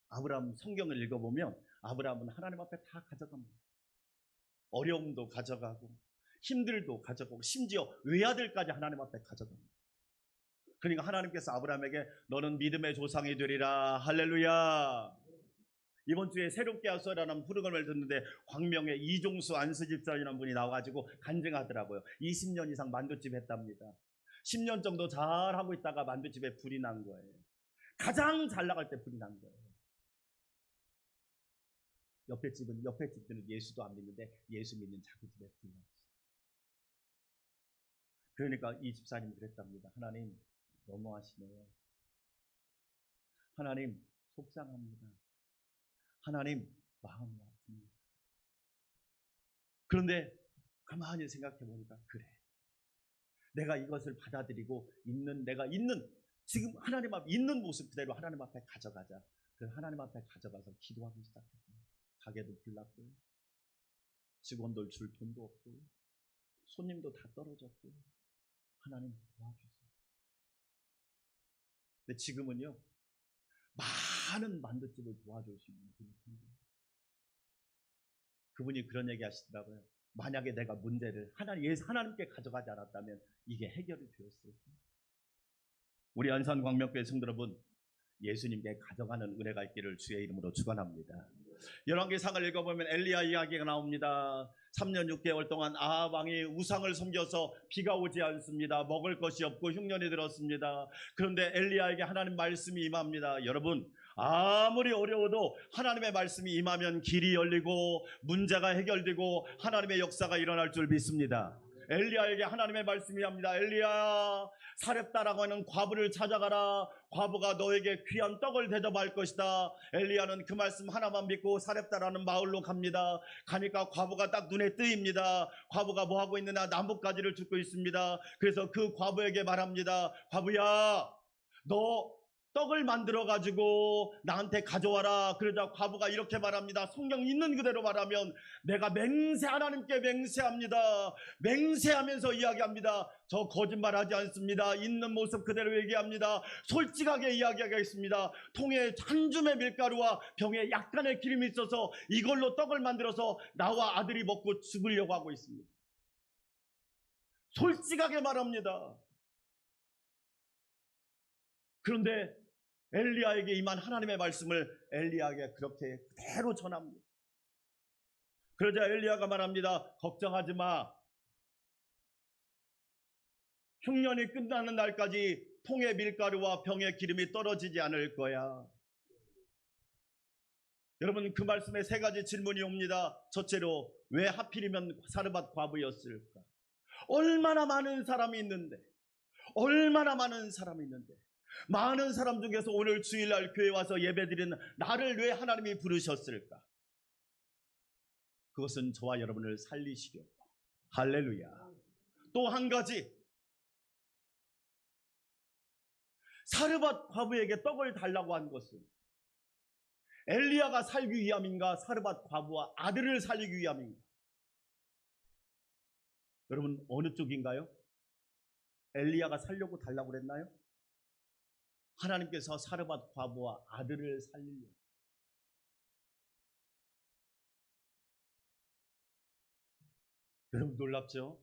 A: 아브라함 성경을 읽어보면 아브라함은 하나님 앞에 다 가져갑니다. 어려움도 가져가고 힘들도 가져가고 심지어 외아들까지 하나님 앞에 가져갑니다. 그러니까 하나님께서 아브라함에게 너는 믿음의 조상이 되리라. 할렐루야. 이번 주에 새롭게 하소서라는 프로그램을 듣는데 광명에 이종수 안수집사라는 분이 나와가지고 간증하더라고요. 20년 이상 만두집 했답니다. 10년 정도 잘하고 있다가 만두집에 불이 난 거예요. 가장 잘 나갈 때 불이 난 거예요. 옆에 집들은 예수도 안 믿는데 예수 믿는 자기 집에 불이 났어요. 그러니까 이 집사님이 그랬답니다. 하나님 너무하시네요. 하나님 속상합니다. 하나님 마음이 아픕니다. 그런데 가만히 생각해 보니까 그래. 내가 이것을 받아들이고 내가 있는 지금 하나님 앞에 있는 모습 그대로 하나님 앞에 가져가자. 그래서 하나님 앞에 가져가서 기도하기 시작했어요. 가게도 불났고요. 직원들 줄 돈도 없고 손님도 다 떨어졌고 하나님 도와주세요. 근데 지금은요. 많은 만두집을 도와줄 수 있는 분이 생겨요. 그분이 그런 얘기 하시더라고요. 만약에 내가 문제를 하나님께 가져가지 않았다면 이게 해결이 되었어요. 우리 안산광명교회 성도 여러분, 예수님께 가져가는 은혜가 있기를 주의 이름으로 축원합니다. 열왕기상을 읽어보면 엘리야 이야기가 나옵니다. 3년 6개월 동안 아합 왕이 우상을 섬겨서 비가 오지 않습니다. 먹을 것이 없고 흉년이 들었습니다. 그런데 엘리야에게 하나님 말씀이 임합니다. 여러분, 아무리 어려워도 하나님의 말씀이 임하면 길이 열리고 문제가 해결되고 하나님의 역사가 일어날 줄 믿습니다. 엘리야에게 하나님의 말씀이 합니다. 엘리야, 사렙다라고 하는 과부를 찾아가라. 과부가 너에게 귀한 떡을 대접할 것이다. 엘리야는 그 말씀 하나만 믿고 사렙다라는 마을로 갑니다. 가니까 과부가 딱 눈에 띄입니다. 과부가 뭐 하고 있느냐? 나뭇가지를 줍고 있습니다. 그래서 그 과부에게 말합니다. 과부야, 너 떡을 만들어 가지고 나한테 가져와라. 그러자 과부가 이렇게 말합니다. 성경 있는 그대로 말하면 내가 맹세 하나님께 맹세합니다. 맹세하면서 이야기합니다. 저 거짓말하지 않습니다. 있는 모습 그대로 얘기합니다. 솔직하게 이야기하겠습니다. 통에 한 줌의 밀가루와 병에 약간의 기름이 있어서 이걸로 떡을 만들어서 나와 아들이 먹고 죽으려고 하고 있습니다. 솔직하게 말합니다. 그런데 엘리야에게 임한 하나님의 말씀을 엘리야에게 그렇게 그대로 전합니다. 그러자 엘리야가 말합니다. 걱정하지 마. 흉년이 끝나는 날까지 통의 밀가루와 병의 기름이 떨어지지 않을 거야. 여러분, 그 말씀에 세 가지 질문이 옵니다. 첫째로, 왜 하필이면 사르밧 과부였을까? 얼마나 많은 사람이 있는데, 많은 사람 중에서 오늘 주일날 교회 와서 예배드리는 나를 왜 하나님이 부르셨을까? 그것은 저와 여러분을 살리시려고. 할렐루야. 또 한 가지, 사르밧 과부에게 떡을 달라고 한 것은 엘리야가 살기 위함인가, 사르밧 과부와 아들을 살리기 위함인가? 여러분, 어느 쪽인가요? 엘리야가 살려고 달라고 그랬나요? 하나님께서 사르밧 과부와 아들을 살리려고. 여러분, 놀랍죠?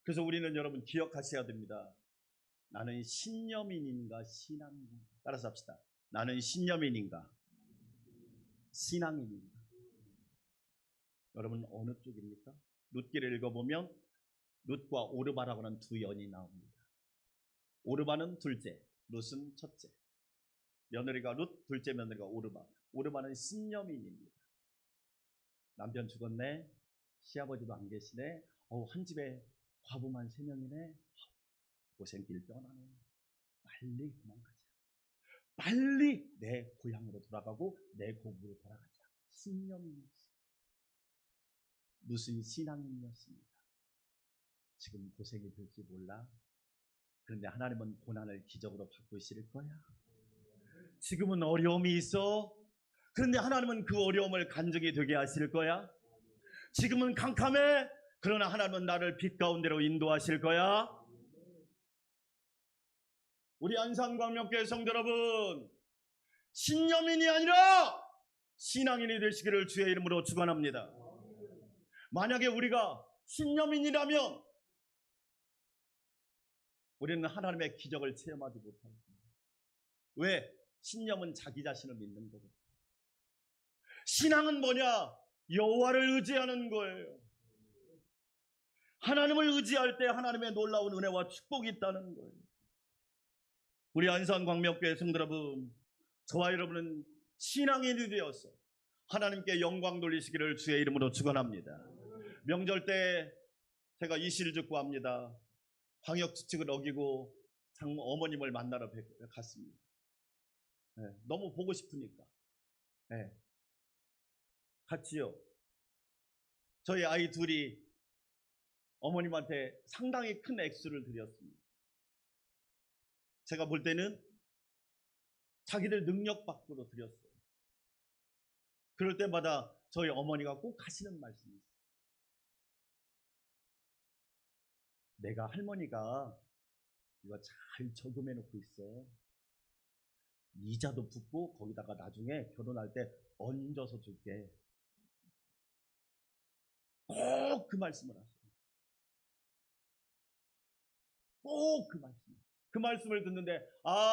A: 그래서 우리는 여러분 기억하셔야 됩니다. 나는 신념인인가 신앙인인가? 따라서 합시다. 나는 신념인인가 신앙인인가? 여러분 어느 쪽입니까? 룻기를 읽어보면 룻과 오르바라고 하는 두 연이 나옵니다. 오르바는 둘째, 룻은 첫째. 며느리가 룻, 둘째 며느리가 오르바. 오르바는 신념인입니다. 남편 죽었네, 시아버지도 안 계시네, 한 집에 과부만 3명이네, 고생길 떠나네, 빨리 도망가자, 빨리 내 고향으로 돌아가고 내 고국으로 돌아가자. 신념이었습니다. 무슨 신앙인이었습니다. 지금 고생이 될지 몰라. 그런데 하나님은 고난을 기적으로 바꾸실 거야. 지금은 어려움이 있어. 그런데 하나님은 그 어려움을 간증이 되게 하실 거야. 지금은 캄캄해. 그러나 하나님은 나를 빛 가운데로 인도하실 거야. 우리 안산광명교회 성도 여러분, 신념인이 아니라 신앙인이 되시기를 주의 이름으로 축원합니다. 만약에 우리가 신념인이라면 우리는 하나님의 기적을 체험하지 못합니다. 왜? 신념은 자기 자신을 믿는 거거든요. 신앙은 뭐냐? 여호와를 의지하는 거예요. 하나님을 의지할 때 하나님의 놀라운 은혜와 축복이 있다는 거예요. 우리 안산광명교회 성도 여러분, 저와 여러분은 신앙인이 되어서 하나님께 영광 돌리시기를 주의 이름으로 축원합니다. 명절 때 제가 이실주 구합니다. 방역수칙을 어기고 어머님을 만나러 갔습니다. 너무 보고 싶으니까. 같이요. 저희 아이 둘이 어머님한테 상당히 큰 액수를 드렸습니다. 제가 볼 때는 자기들 능력 밖으로 드렸어요. 그럴 때마다 저희 어머니가 꼭 하시는 말씀이 있어요. 내가 할머니가 이거 잘 저금해 놓고 있어. 이자도 붙고 거기다가 나중에 결혼할 때 얹어서 줄게. 꼭 그 말씀을 하세요. 꼭 그 말씀. 그 말씀을 듣는데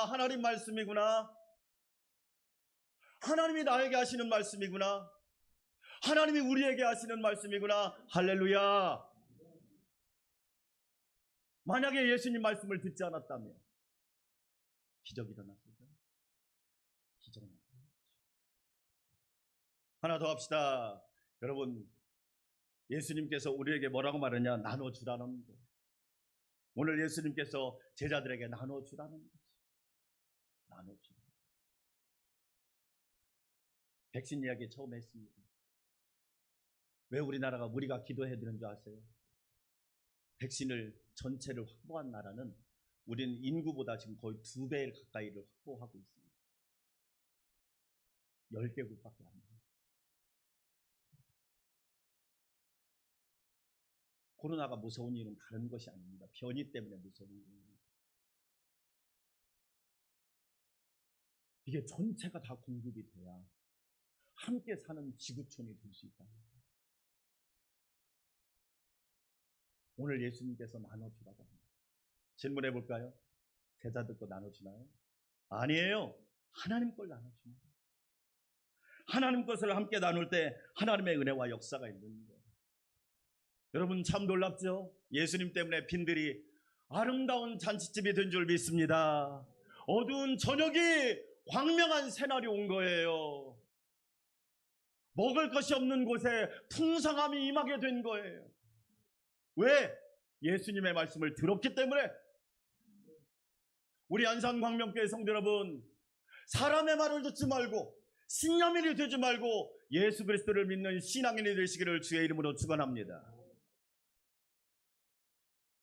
A: 하나님 말씀이구나. 하나님이 나에게 하시는 말씀이구나. 하나님이 우리에게 하시는 말씀이구나. 할렐루야. 만약에 예수님 말씀을 듣지 않았다면 기적이 일어났을까요? 기적은 일어났죠. 하나 더 합시다. 여러분, 예수님께서 우리에게 뭐라고 말하냐? 나눠주라는 거. 오늘 예수님께서 제자들에게 나눠주라는 거죠. 나눠주라. 백신 이야기 처음 했습니다. 왜 우리가 기도해야 되는 줄 아세요? 백신을 전체를 확보한 나라는 우리는 인구보다 지금 거의 2배 가까이를 확보하고 있습니다. 10개국밖에 안 돼요. 코로나가 무서운 일은 다른 것이 아닙니다. 변이 때문에 무서운 일입니다. 이게 전체가 다 공급이 돼야 함께 사는 지구촌이 될 수 있다. 오늘 예수님께서 나눠주라고 합니다. 질문해 볼까요? 제자들 거 나눠주나요? 아니에요. 하나님 걸 나눠주나요? 하나님 것을 함께 나눌 때 하나님의 은혜와 역사가 있는 거예요. 여러분 참 놀랍죠? 예수님 때문에 빈들이 아름다운 잔치집이 된 줄 믿습니다. 어두운 저녁이 광명한 새날이 온 거예요. 먹을 것이 없는 곳에 풍성함이 임하게 된 거예요. 왜? 예수님의 말씀을 들었기 때문에. 우리 안산광명교회 성도 여러분, 사람의 말을 듣지 말고 신념인이 되지 말고 예수 그리스도를 믿는 신앙인이 되시기를 주의 이름으로 축원합니다.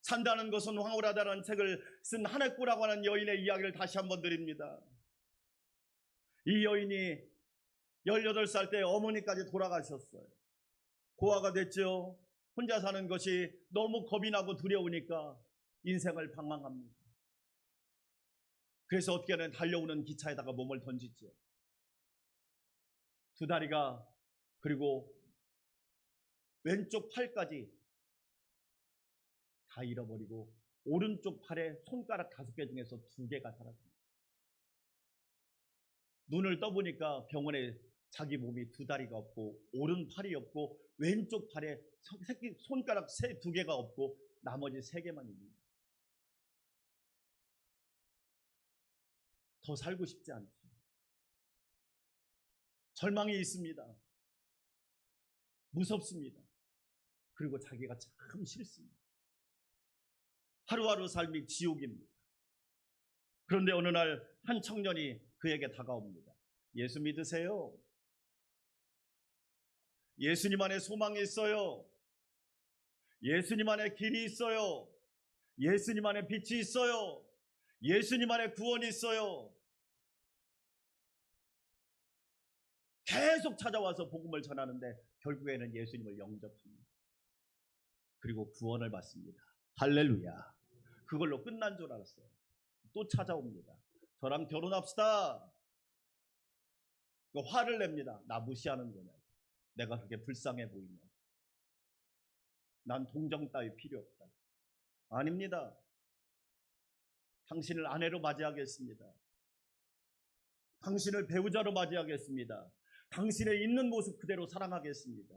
A: 산다는 것은 황홀하다는 책을 쓴 한해꾸라고 하는 여인의 이야기를 다시 한번 드립니다. 이 여인이 18살 때 어머니까지 돌아가셨어요. 고아가 됐죠. 혼자 사는 것이 너무 겁이 나고 두려우니까 인생을 방황합니다. 그래서 어떻게든 달려오는 기차에다가 몸을 던지죠. 2다리가 그리고 왼쪽 팔까지 다 잃어버리고 오른쪽 팔에 손가락 5개 중에서 2개가 살았습니다. 눈을 떠보니까 병원에 자기 몸이 2다리가 없고 오른팔이 없고 왼쪽 팔에 손가락 2개가 없고 나머지 3개만 있는 거예요. 더 살고 싶지 않죠. 절망이 있습니다. 무섭습니다. 그리고 자기가 참 싫습니다. 하루하루 삶이 지옥입니다. 그런데 어느 날 한 청년이 그에게 다가옵니다. 예수 믿으세요? 예수님 안에 소망이 있어요. 예수님 안에 길이 있어요. 예수님 안에 빛이 있어요. 예수님 안에 구원이 있어요. 계속 찾아와서 복음을 전하는데 결국에는 예수님을 영접합니다. 그리고 구원을 받습니다. 할렐루야. 그걸로 끝난 줄 알았어요. 또 찾아옵니다. 저랑 결혼합시다. 화를 냅니다. 나 무시하는 거냐. 내가 그렇게 불쌍해 보이냐. 난 동정 따위 필요 없다. 아닙니다. 당신을 아내로 맞이하겠습니다. 당신을 배우자로 맞이하겠습니다. 당신의 있는 모습 그대로 사랑하겠습니다.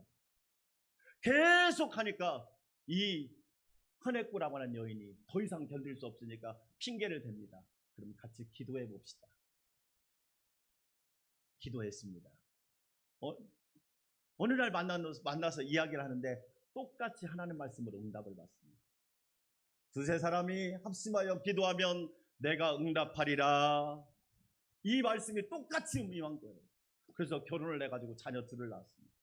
A: 계속 하니까 이 한해꾸라고 하는 여인이 더 이상 견딜 수 없으니까 핑계를 댑니다. 그럼 같이 기도해 봅시다. 기도했습니다. 어느 날 만나서 이야기를 하는데 똑같이 하나님 말씀으로 응답을 받습니다. 2-3 사람이 합심하여 기도하면 내가 응답하리라. 이 말씀이 똑같이 임한 거예요. 그래서 결혼을 해가지고 자녀 2을 낳았습니다.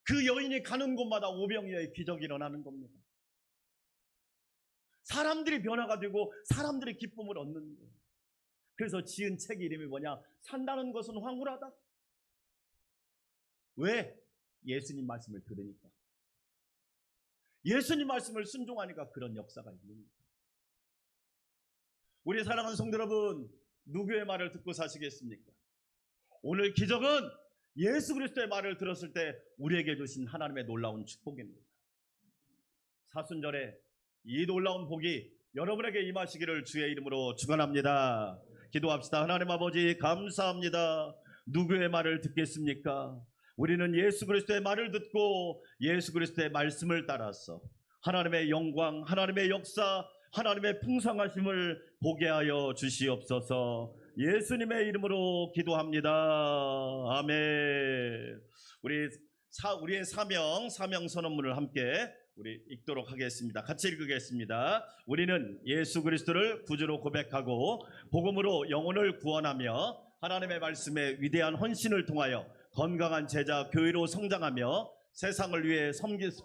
A: 그 여인이 가는 곳마다 오병이어의 기적이 일어나는 겁니다. 사람들이 변화가 되고 사람들이 기쁨을 얻는 거예요. 그래서 지은 책 이름이 뭐냐? 산다는 것은 황홀하다. 왜? 예수님 말씀을 들으니까. 예수님 말씀을 순종하니까 그런 역사가 있는 거예요. 우리 사랑하는 성도 여러분, 누구의 말을 듣고 사시겠습니까? 오늘 기적은 예수 그리스도의 말을 들었을 때 우리에게 주신 하나님의 놀라운 축복입니다. 사순절에 이 놀라운 복이 여러분에게 임하시기를 주의 이름으로 축원합니다. 기도합시다. 하나님 아버지 감사합니다. 누구의 말을 듣겠습니까? 우리는 예수 그리스도의 말을 듣고 예수 그리스도의 말씀을 따라서 하나님의 영광, 하나님의 역사, 하나님의 풍성하심을 보게 하여 주시옵소서. 예수님의 이름으로 기도합니다. 아멘. 우리의 사명 선언문을 함께 우리 읽도록 하겠습니다. 같이 읽겠습니다. 우리는 예수 그리스도를 구주로 고백하고 복음으로 영혼을 구원하며 하나님의 말씀에 위대한 헌신을 통하여 건강한 제자 교회로 성장하며 세상을 위해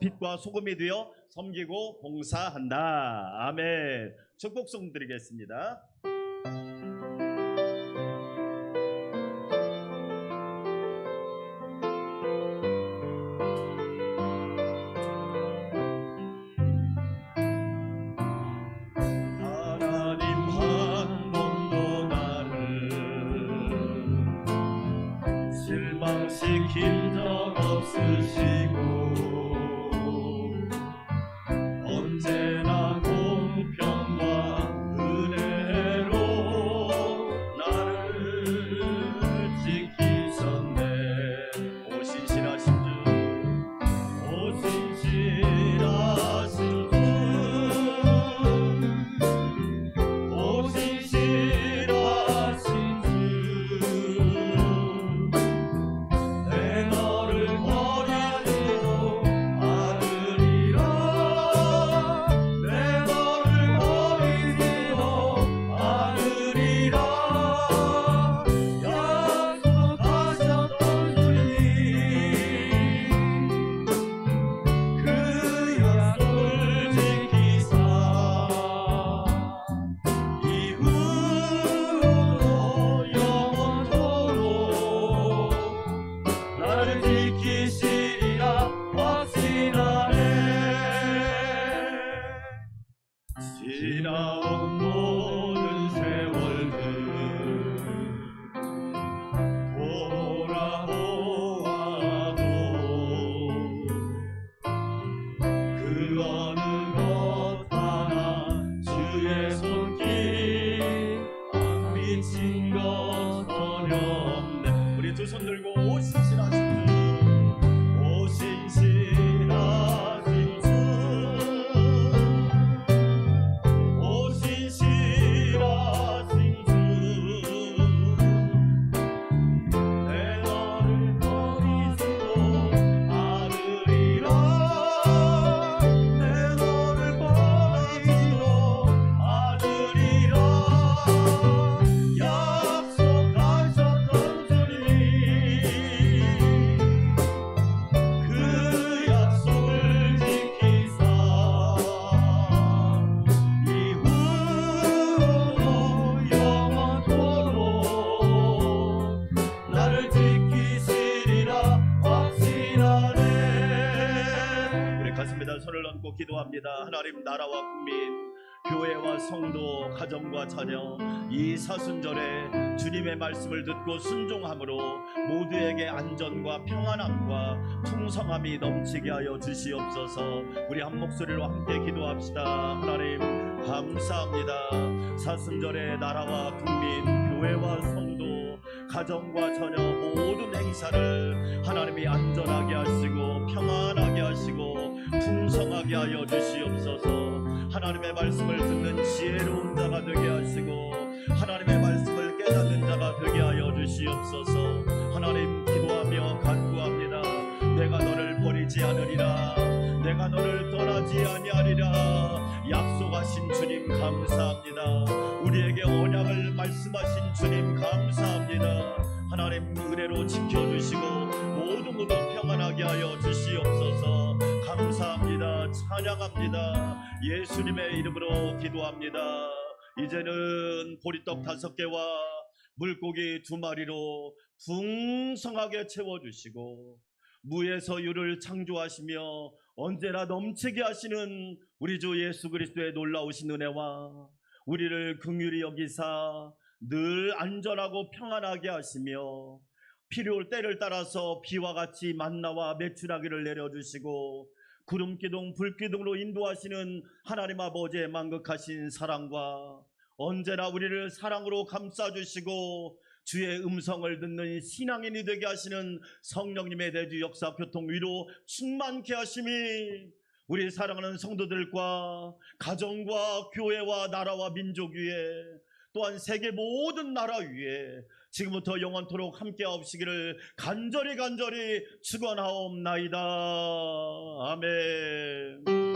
A: 빛과 소금이 되어 섬기고 봉사한다. 아멘. 축복송 드리겠습니다.
B: 실망시킨 적 없으시고 언제나 공평과 은혜로 나를 지키셨네.
A: 오신실하신 주,
B: 오신실하신 주, 오신실하신 주, 내 너를 버리지도 않으리라. 내 너를 버리지도 않으리라. 약속하셨던 주님, 그 약속을 지키사 이후로도 영원토록 나를 지키시리라 확신하네. 지나온 모든 세월들 돌아보아도 그 어느 것 하나 주의 손길 안 미친 것 전혀 없네.
A: 우리 두 손 들고 오신실하신 주,
B: 오신실하신 주, 오신실하신 주, 내 너를 버리지도 않으리라. 내 너를 버리지도 않으리라. 약속하셨던 주님, 그 약속을 지키사 이후로도 영원토록 나를 지키시리라 확신하네.
A: 우리 가슴에다 손을 얹고 기도합니다. 하나님, 나라와 국민, 교회와 성도, 가정과 자녀, 이 사순절에 주님의 말씀을 듣고 순종함으로 모두에게 안전과 평안함과 풍성함이 넘치게 하여 주시옵소서. 우리 한 목소리로 함께 기도합시다. 하나님, 감사합니다. 사순절에 나라와 국민, 교회와 성도, 가정과 자녀 모든 행사를 하나님이 안전하게 하시고 평안하게 하시고 풍성하게 하여 주시옵소서. 하나님의 말씀을 듣는 지혜로운 자가 되게 하시고 하나님의 말씀을 깨닫는 자가 되게 하여 주시옵소서. 하나님, 기도하며 간구합니다. 내가 너를 버리지 않으리라. 내가 너를 떠나지 아니하리라. 약속하신 주님 감사합니다. 우리에게 언약을 말씀하신 주님 감사합니다. 하나님, 은혜로 지켜주시고 모두 평안하게 하여 주시옵소서. 감사합니다. 찬양합니다. 예수님의 이름으로 기도합니다. 이제는 보리떡 5개와 물고기 2마리로 풍성하게 채워주시고 무에서 유를 창조하시며 언제나 넘치게 하시는 우리 주 예수 그리스도의 놀라우신 은혜와 우리를 긍휼히 여기사 늘 안전하고 평안하게 하시며 필요할 때를 따라서 비와 같이 만나와 메추라기를 내려주시고 구름기둥 불기둥으로 인도하시는 하나님 아버지의 만극하신 사랑과 언제나 우리를 사랑으로 감싸주시고 주의 음성을 듣는 신앙인이 되게 하시는 성령님의 대주 역사 교통 위로 충만케 하심이 우리 사랑하는 성도들과 가정과 교회와 나라와 민족 위에 또한 세계 모든 나라 위에 지금부터 영원토록 함께 하옵시기를 간절히 축원하옵나이다. 아멘.